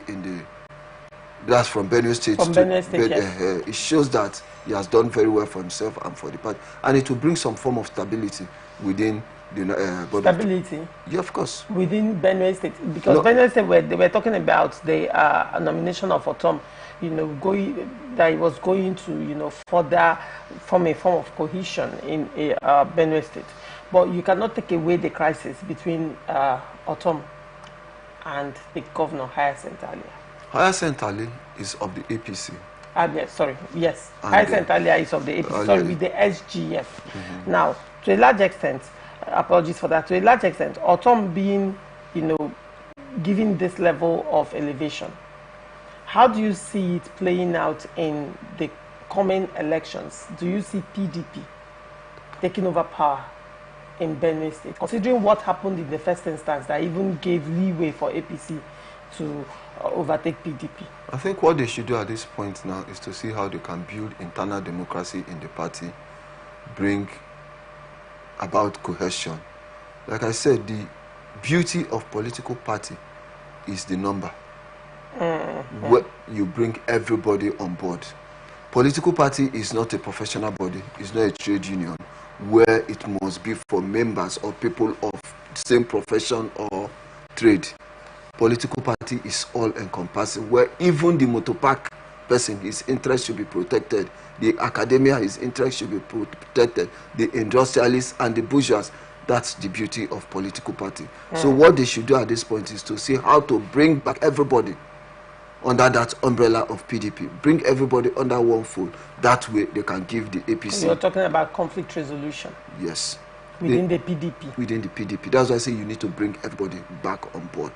that's from Benue State. From Benue State, yes. It shows that he has done very well for himself and for the party. And it will bring some form of stability within the Board of Trustees. Stability? Yeah, of course. Within Benue State? Because Benue State, they were talking about the nomination of Otom, that he was going to, further form a form of cohesion in Benue State. But you cannot take away the crisis between Otom and the governor, Hyacinth Alia. Hyacinth Ali is of the APC. Yes. Hyacinth Alia is of the APC, with the SGF. Now, to a large extent, apologies for that, to a large extent, Otom being, given this level of elevation, how do you see it playing out in the coming elections? Do you see PDP taking over power in Benue State, considering what happened in the first instance that even gave leeway for APC to overtake PDP? I think what they should do at this point now is to see how they can build internal democracy in the party, bring about cohesion. Like I said, the beauty of political party is the number. Where you bring everybody on board. Political party is not a professional body, it's not a trade union where it must be for members or people of the same profession or trade. Political party is all-encompassing, where even the motopark person, his interest should be protected. The academia, his interest should be protected. The industrialists and the bourgeois, that's the beauty of political party. So what they should do at this point is to see how to bring back everybody under that umbrella of PDP. Bring everybody under one fold. That way they can give the APC. You're talking about conflict resolution. Yes. Within the PDP. Within the PDP. That's why I say you need to bring everybody back on board.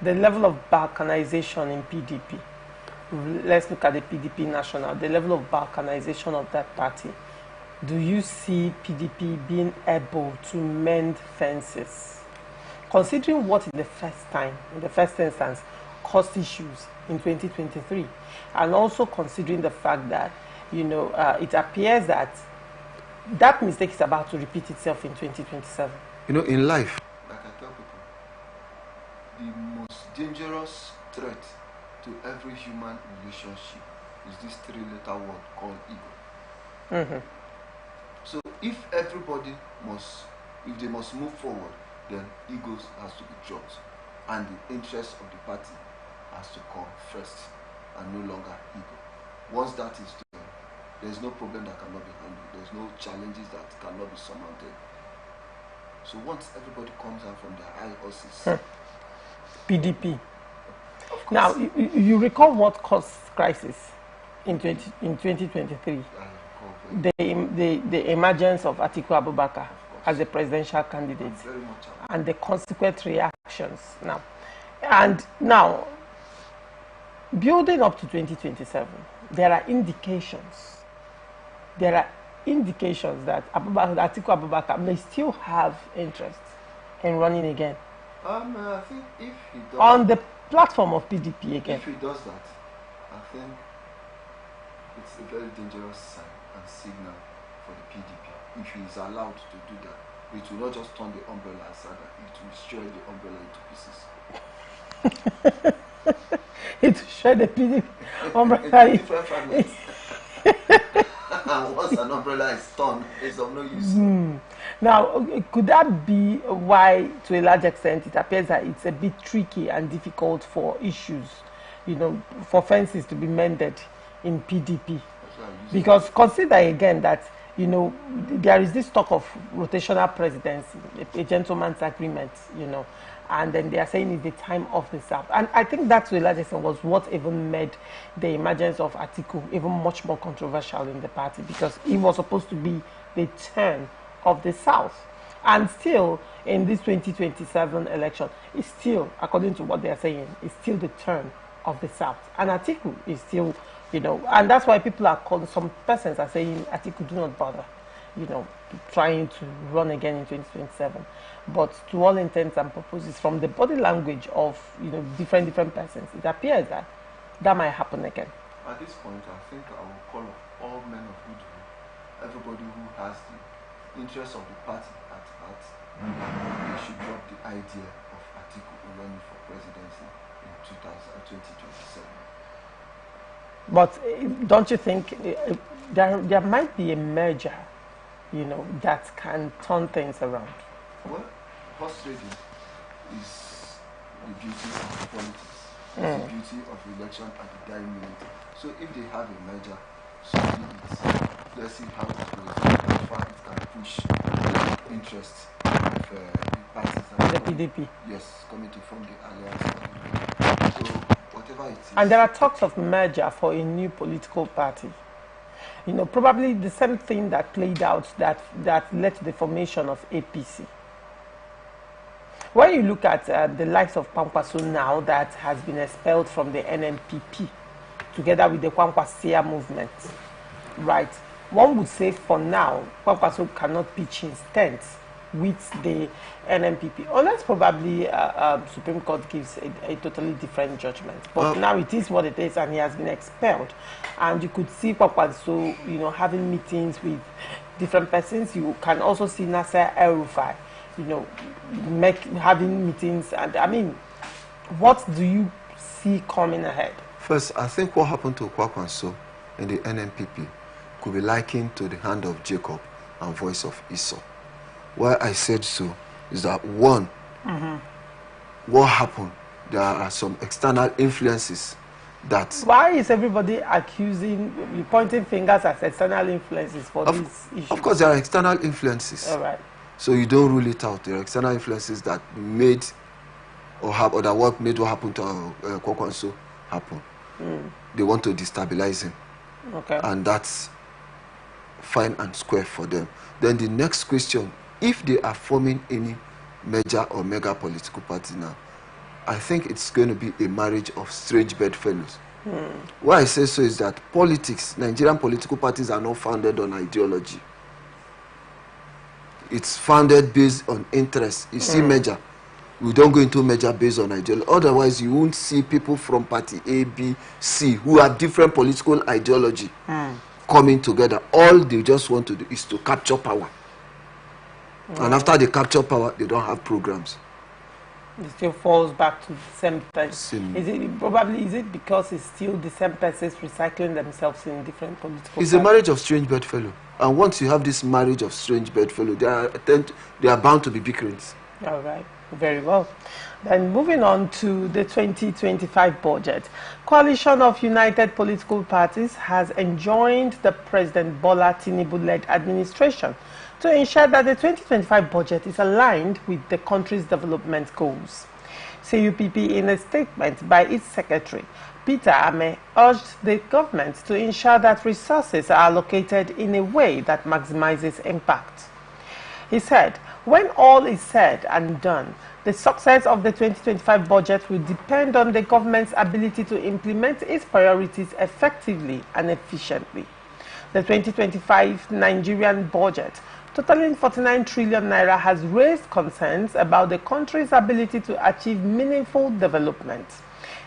The level of balkanization in PDP, let's look at the PDP national, the level of balkanization of that party. Do you see PDP being able to mend fences? Considering what in the first instance, caused issues in 2023, and also considering the fact that, it appears that that mistake is about to repeat itself in 2027. In life, like I tell people, the most dangerous threat to every human relationship is this three-letter word called ego. So if everybody if they must move forward, then egos has to be dropped, and the interest of the party has to come first and no longer ego. Once that is done, there's no problem that cannot be handled. There's no challenges that cannot be surmounted. So once everybody comes out from their high horses, PDP. Now, you recall what caused crisis in 2023? The emergence of Atiku Abubakar as a presidential candidate and the consequent reactions now. And now, building up to 2027, there are indications that Atiku Abubakar may still have interest in running again. I think if he does on the platform of PDP again. If he does that, I think it's a very dangerous sign and signal for the PDP. If he is allowed to do that, it will not just turn the umbrella aside, it will shred the umbrella into pieces. It will shred the PDP umbrella. Different fragments. Once an umbrella is torn, it's of no use. Now, could that be why, to a large extent, it appears that it's a bit tricky and difficult for issues, for fences to be mended in PDP? Because consider again that, there is this talk of rotational presidency, a gentleman's agreement, and then they are saying it's the time of the South. And I think that, to a large extent, was what even made the emergence of Atiku even much more controversial in the party, because it was supposed to be the turn of the South. And still, in this 2027 election, it's still, according to what they are saying, it's still the turn of the South. And Atiku is still, and that's why people are calling, some persons are saying, Atiku, do not bother, trying to run again in 2027. But to all intents and purposes, from the body language of, different persons, it appears that that might happen again. At this point, I think I will call up all men of goodwill, everybody who has the interest of the party at heart, they should drop the idea of Atiku running for presidency in 2027. But don't you think there might be a merger, that can turn things around? Well, horse trading is the beauty of politics. It's the beauty of election at the dying minute. So if they have a merger, so be it. Let's see how it goes. How far it can push the interest of the parties. The PDP. Yes, coming to form the alliance. So whatever it is. And there are talks of merger for a new political party. Probably the same thing that played out that led to the formation of APC. When you look at the likes of Kwankwaso now that has been expelled from the NNPP, together with the Kwankwasia movement, right? One would say for now, Kwankwaso cannot pitch his tent with the NNPP, unless probably Supreme Court gives a totally different judgment. But now it is what it is, and he has been expelled. And you could see Kwankwaso, having meetings with different persons. You can also see Nasser El-Rufai, having meetings. And I mean, what do you see coming ahead? First, I think what happened to Kwankwaso in the NNPP could be likened to the hand of Jacob and voice of Esau. Why I said so is that one, what happened? There are some external influences that. Why is everybody pointing fingers at external influences for this issue? Of course, there are external influences. All right. So you don't rule it out. There are external influences that made or that made what happened to Kwankwaso happen. They want to destabilize him. Okay. And that's fine and square for them. Then the next question, if they are forming any major or mega political party now, I think it's going to be a marriage of strange bedfellows. Why I say so is that politics, Nigerian political parties are not founded on ideology. It's founded based on interest. You see merger. We don't go into merger based on ideology. Otherwise, you won't see people from party A, B, C who have different political ideology coming together. All they just want to do is to capture power. And after they capture power, they don't have programs. It still falls back to the same thing. Is it because it's still the same persons recycling themselves in different political It's a marriage of strange bedfellow. And once you have this marriage of strange bedfellow, they are bound to be bickerings. All right. Very well. Then moving on to the 2025 budget. Coalition of United Political Parties has enjoined the President Bola Tinubu-led administration to ensure that the 2025 budget is aligned with the country's development goals. CUPP, in a statement by its secretary, Peter Ame, urged the government to ensure that resources are allocated in a way that maximizes impact. He said, when all is said and done, the success of the 2025 budget will depend on the government's ability to implement its priorities effectively and efficiently. The 2025 Nigerian budget, totaling 49 trillion naira, has raised concerns about the country's ability to achieve meaningful development.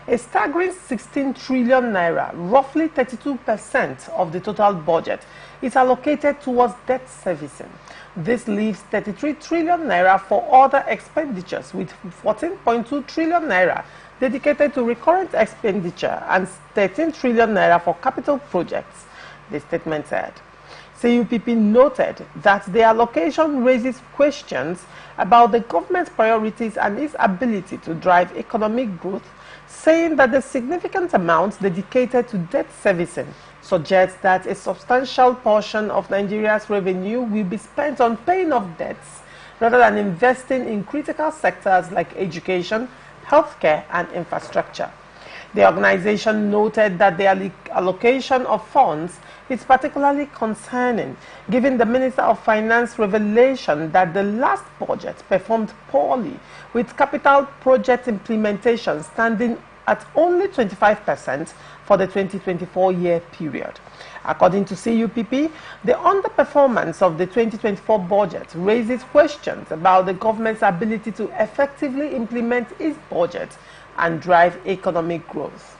A staggering 16 trillion naira, roughly 32% of the total budget, is allocated towards debt servicing. This leaves 33 trillion naira for other expenditures, with 14.2 trillion naira dedicated to recurrent expenditure and 13 trillion naira for capital projects, the statement said. CUPP noted that the allocation raises questions about the government's priorities and its ability to drive economic growth, saying that the significant amounts dedicated to debt servicing suggests that a substantial portion of Nigeria's revenue will be spent on paying off debts rather than investing in critical sectors like education, healthcare, and infrastructure. The organization noted that the allocation of funds is particularly concerning, given the Minister of Finance revelation that the last budget performed poorly, with capital project implementation standing at only 25% for the 2024 year period. According to CUPP, the underperformance of the 2024 budget raises questions about the government's ability to effectively implement its budget and drive economic growth.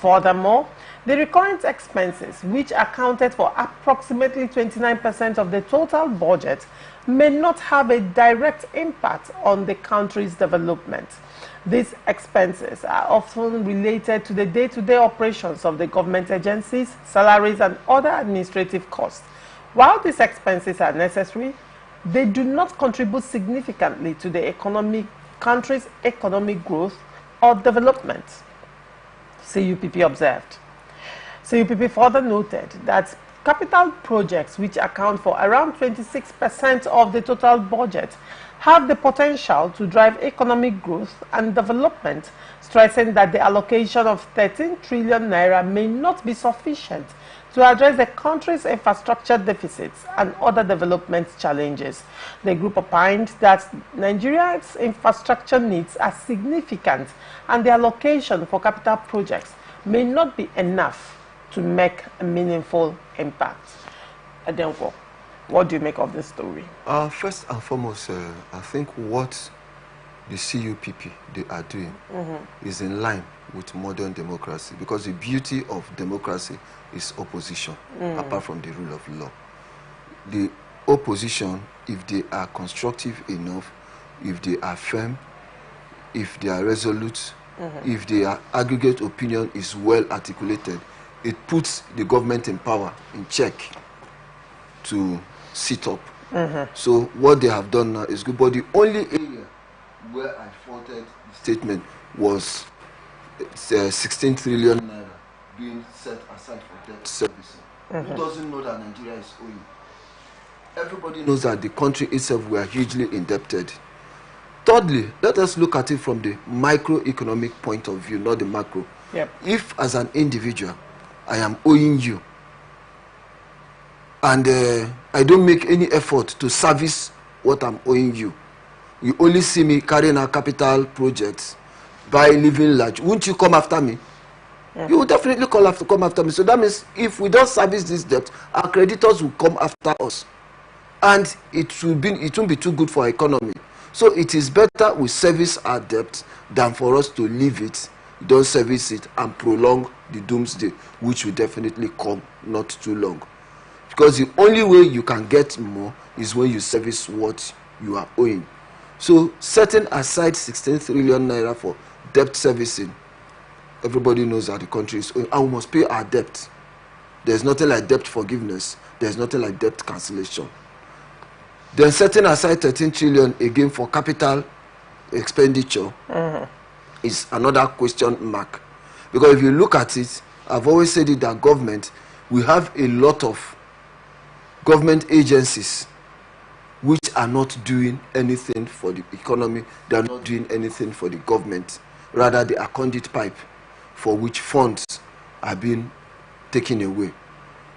Furthermore, the recurrent expenses, which accounted for approximately 29% of the total budget, may not have a direct impact on the country's development. These expenses are often related to the day-to-day operations of the government agencies, salaries, and other administrative costs. While these expenses are necessary, they do not contribute significantly to the country's economic growth or development, CUPP observed. CUPP further noted that capital projects, which account for around 26% of the total budget, have the potential to drive economic growth and development, stressing that the allocation of 13 trillion naira may not be sufficient to address the country's infrastructure deficits and other development challenges. The group opined that Nigeria's infrastructure needs are significant and the allocation for capital projects may not be enough to make a meaningful impact. Adenko, what do you make of this story? First and foremost, I think what the CUPP they are doing is in line with modern democracy, because the beauty of democracy is opposition, apart from the rule of law. The opposition, if they are constructive enough, if they are firm, if they are resolute, if their aggregate opinion is well articulated, it puts the government in power, in check, to sit up. So what they have done now is good. But the only area where I faulted the statement was 16 trillion naira being set aside for debt servicing. Who doesn't know that Nigeria is owing? Everybody knows that the country itself, we are hugely indebted. Thirdly, let us look at it from the microeconomic point of view, not the macro. If as an individual, I am owing you, and I don't make any effort to service what I'm owing you, you only see me carrying out capital projects, by living large, won't you come after me? You will definitely come after me. So that means if we don't service this debt, our creditors will come after us, and it won't be too good for our economy. So it is better we service our debt than for us to leave it, don't service it, and prolong the doomsday, which will definitely come not too long. Because the only way you can get more is when you service what you are owing. So setting aside 16 trillion naira for debt servicing, everybody knows that the country is owing, and we must pay our debt. There's nothing like debt forgiveness. There's nothing like debt cancellation. Then setting aside 13 trillion again for capital expenditure is another question mark. Because if you look at it, I've always said it, that government, we have a lot of government agencies which are not doing anything for the economy, they are not doing anything for the government. Rather, they are conduit pipe for which funds are being taken away.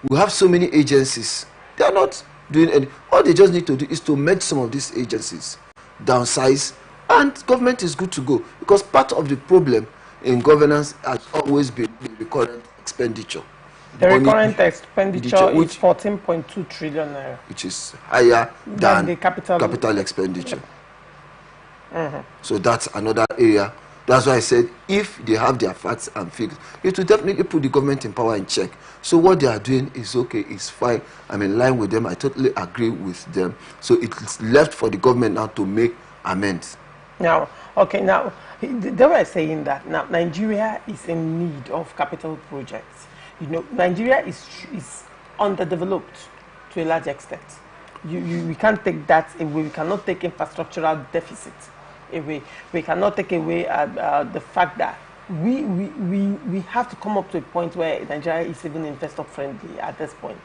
We have so many agencies, they are not doing any. All they just need to do is to merge some of these agencies, downsize, and government is good to go. Because part of the problem in governance has always been the recurrent expenditure. The recurrent expenditure is 14.2 trillion naira, which is higher than the capital expenditure. So that's another area. That's why I said if they have their facts and figures, it will definitely put the government in power in check. So what they are doing is okay, it's fine. I'm in line with them. I totally agree with them. So it's left for the government now to make amends. Now, okay, now they were saying that now Nigeria is in need of capital projects. You know, Nigeria is underdeveloped to a large extent. We can't take that away. We cannot take infrastructural deficit away. We cannot take away the fact that we have to come up to a point where Nigeria is even investor friendly at this point.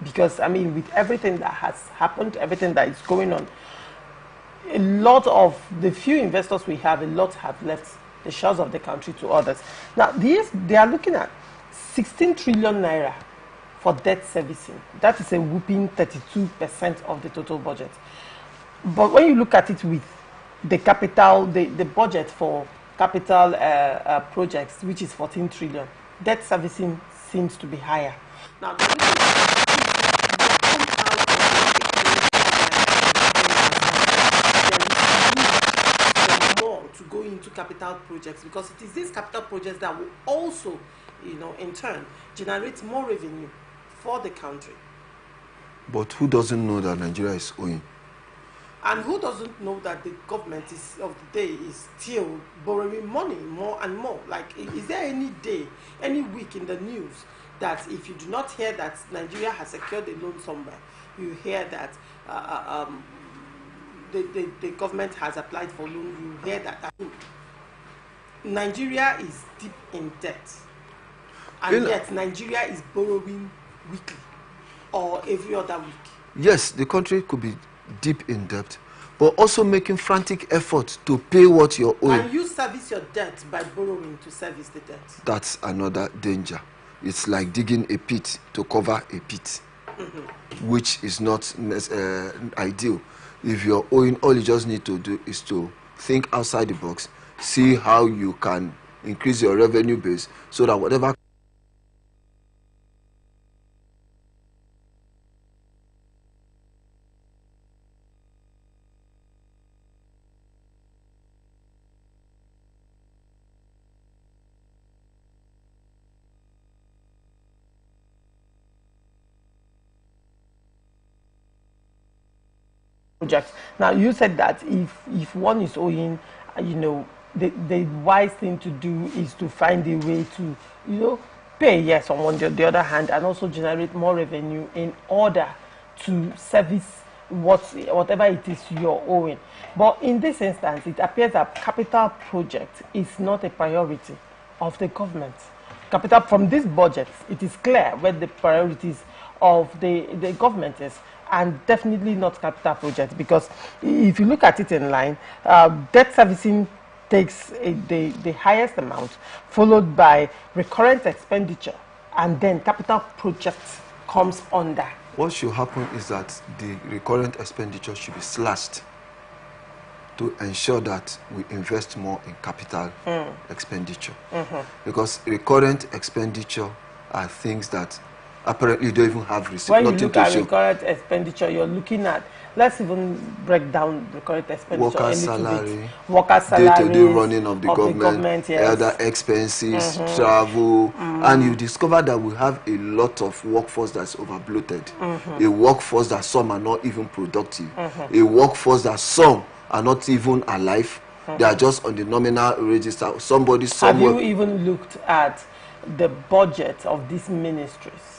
Because, I mean, with everything that has happened, everything that is going on, a lot of the few investors we have, a lot have left the shores of the country to others. Now, they are looking at 16 trillion naira for debt servicing. That is a whooping 32% of the total budget. But when you look at it with the capital, the budget for capital projects, which is 14 trillion, debt servicing seems to be higher. Now, to go into capital projects, because it is these capital projects that will also, you know, in turn generate more revenue for the country. But who doesn't know that Nigeria is owing? And who doesn't know that the government of the day is still borrowing money more and more? Like, is there any day, any week in the news that if you do not hear that Nigeria has secured a loan somewhere, you hear that the government has applied for loan, you hear that Nigeria is deep in debt, and yet Nigeria is borrowing weekly or every other week. Yes, the country could be deep in debt, but also making frantic efforts to pay what you're owing. And you service your debt by borrowing to service the debt. That's another danger. It's like digging a pit to cover a pit, which is not ideal. If you're owing, all you just need to do is to think outside the box, see how you can increase your revenue base so that whatever project. Now, you said that if one is owing, you know, the wise thing to do is to find a way to, you know, pay, yes, on one the other hand, and also generate more revenue in order to service whatever it is you're owing. But in this instance, it appears that capital project is not a priority of the government. Capital, from this budget, it is clear where the priorities of the government is, and definitely not capital projects, because if you look at it in line, debt servicing takes the highest amount, followed by recurrent expenditure, and then capital projects comes under. What should happen is that the recurrent expenditure should be slashed to ensure that we invest more in capital expenditure. Because recurrent expenditure are things that apparently you don't even have receipt. When you look at recurrent expenditure, you're looking at, let's even break down recurrent expenditure worker a little salary, bit. Worker salary, day-to-day running of the government, yes. other expenses, travel, and you discover that we have a lot of workforce that's overbloated, a workforce that some are not even productive, a workforce that some are not even alive, they are just on the nominal register. Somebody somewhere. Have you even looked at the budget of these ministries?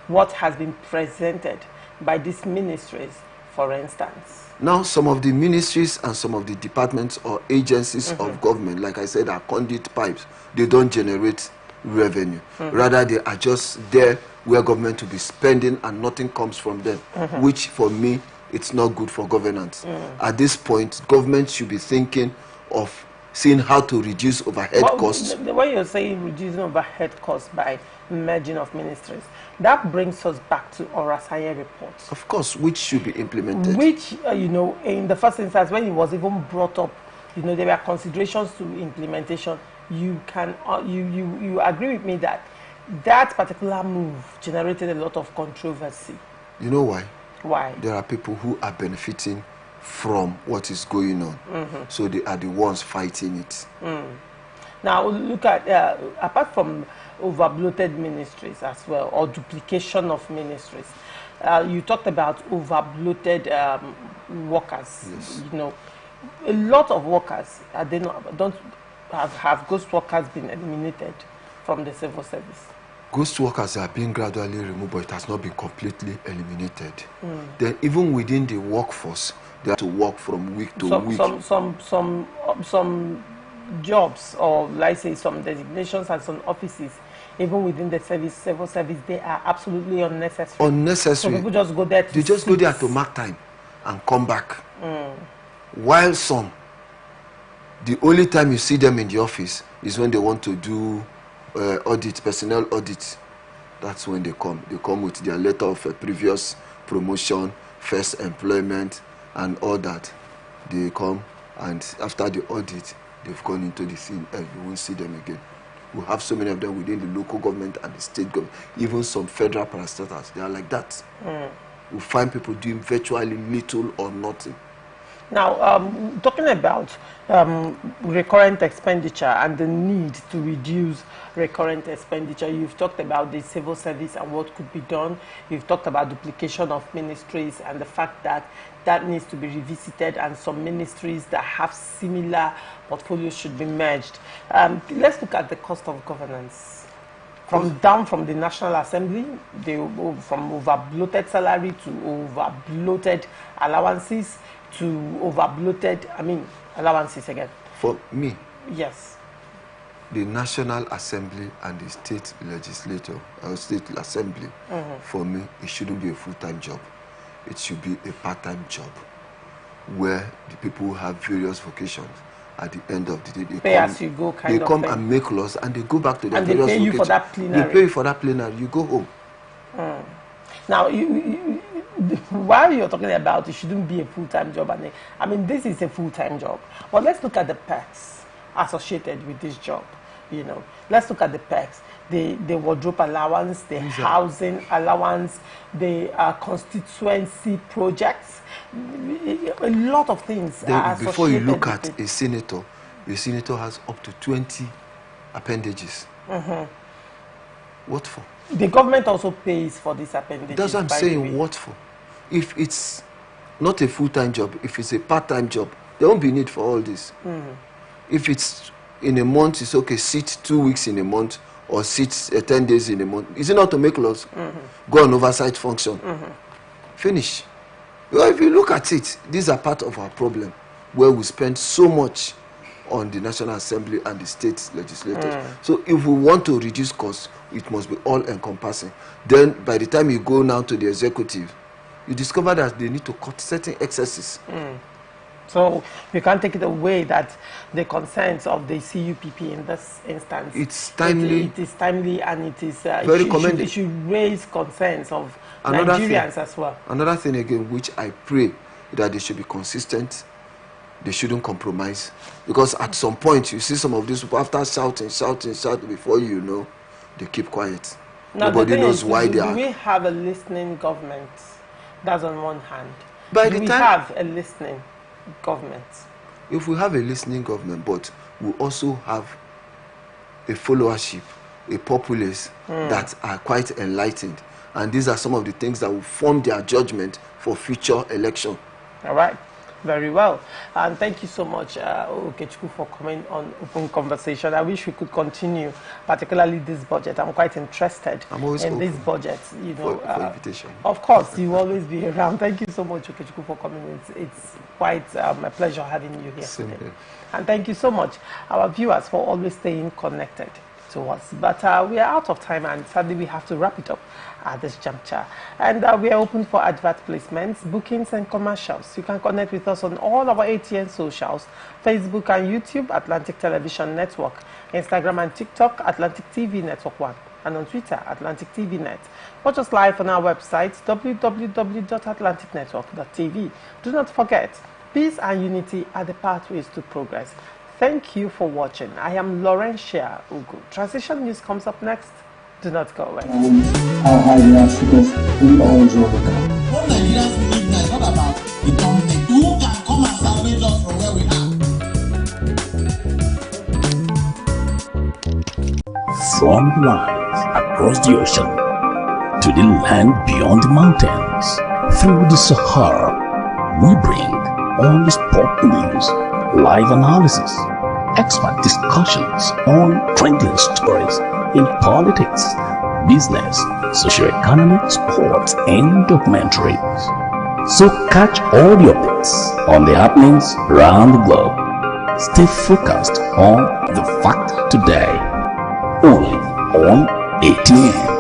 What has been presented by these ministries, for instance? Now, some of the ministries and some of the departments or agencies of government, like I said, are conduit pipes. They don't generate revenue. Rather, they are just there where government will be spending and nothing comes from them, which for me it's not good for governance. At this point, government should be thinking of seeing how to reduce overhead costs. The way you're saying reducing overhead costs by merging of ministries, that brings us back to Orasaye reports. Of course, which should be implemented. Which, you know, in the first instance, when it was even brought up, you know, there were considerations to implementation. You can, you agree with me that that particular move generated a lot of controversy. You know why? Why? There are people who are benefiting from what is going on. So they are the ones fighting it. Now, look at, apart from overbloated ministries as well, or duplication of ministries, you talked about overbloated workers. Yes. You know, a lot of workers, they don't have ghost workers been eliminated from the civil service? Ghost workers are being gradually removed, but it has not been completely eliminated. Then even within the workforce, they have to work from week to week. Some jobs, or let's say some designations and some offices, even within the civil service, they are absolutely unnecessary. Unnecessary. So people just go there to They just go there to mark time and come back. While some, the only time you see them in the office is when they want to do audit, personnel audit. That's when they come. They come with their letter of previous promotion, first employment, and all that. They come, and after the audit, they've gone into the scene, and you won't see them again. We have so many of them within the local government and the state government, even some federal parastatals. They are like that. We find people doing virtually little or nothing. Now, talking about recurrent expenditure and the need to reduce recurrent expenditure, you've talked about the civil service and what could be done. You've talked about duplication of ministries and the fact that that needs to be revisited, and some ministries that have similar portfolios should be merged. Let's look at the cost of governance. Down from the National Assembly, from over-bloated salary to over-bloated allowances to over-bloated, allowances again. For me, yes, the National Assembly and the state legislature, or state assembly, for me, it shouldn't be a full-time job. It should be a part-time job where the people who have various vocations, at the end of the day, they come and make laws, and they go back to their various vocations. And they pay you for that plenary. They pay you for that plenary. You go home. Now, while you're talking about it shouldn't be a full-time job, this is a full-time job. But let's look at the perks associated with this job. You know, let's look at the perks. The wardrobe allowance, the housing allowance, the constituency projects, a lot of things are associated. Before you look at a senator has up to 20 appendages. What for? The government also pays for these appendages. That's what I'm saying, what for? If it's not a full-time job, if it's a part-time job, there won't be need for all this. If it's in a month, it's okay, sit 2 weeks in a month, or sit 10 days in a month. Is it not to make laws? Go on oversight function. Finish. Well, if you look at it, these are part of our problem, where we spend so much on the National Assembly and the state legislators. So if we want to reduce costs, it must be all-encompassing. Then by the time you go now to the executive, you discover that they need to cut certain excesses. So you can't take it away that the concerns of the CUPP in this instance, it's timely. It is timely, and it is very commendable. It should raise concerns of Nigerians as well. Another thing again, which I pray that they should be consistent. They shouldn't compromise, because at some point you see some of these people, after shouting, before you know, they keep quiet. Now, nobody knows why they are. Do we have a listening government? That's on one hand. Do we have a listening government? If we have a listening government, but we also have a followership, a populace that are quite enlightened, and these are some of the things that will form their judgment for future election. All right. Very well. And thank you so much, Okechukwu, for coming on Open Conversation. I wish we could continue, particularly this budget. I'm quite interested in this budget. You know, for invitation. Of course, you will always be around. Thank you so much, Okechukwu, for coming. It's quite a pleasure having you here today. And thank you so much, our viewers, for always staying connected. to us. But we are out of time, and sadly we have to wrap it up at this juncture. And we are open for advert placements, bookings and commercials. You can connect with us on all our ATN socials, Facebook and YouTube, Atlantic Television Network, Instagram and TikTok, Atlantic TV Network 1, and on Twitter, Atlantic TV Net. Watch us live on our website, www.atlanticnetwork.tv. Do not forget, peace and unity are the pathways to progress. Thank you for watching. I am Laurentia Ugu. Transition News comes up next. Do not go away. How high the obstacles, we all enjoy it. What Nigerians believe now is not about the company. Who can come and salvage us from where we are? From the lines across the ocean to the land beyond the mountains, through the Sahara, we bring all the sport news, live analysis, expert discussions on trending stories in politics, business, socio-economic, sports, and documentaries. So catch all the updates on the happenings around the globe. Stay focused on the fact today, only on ATN.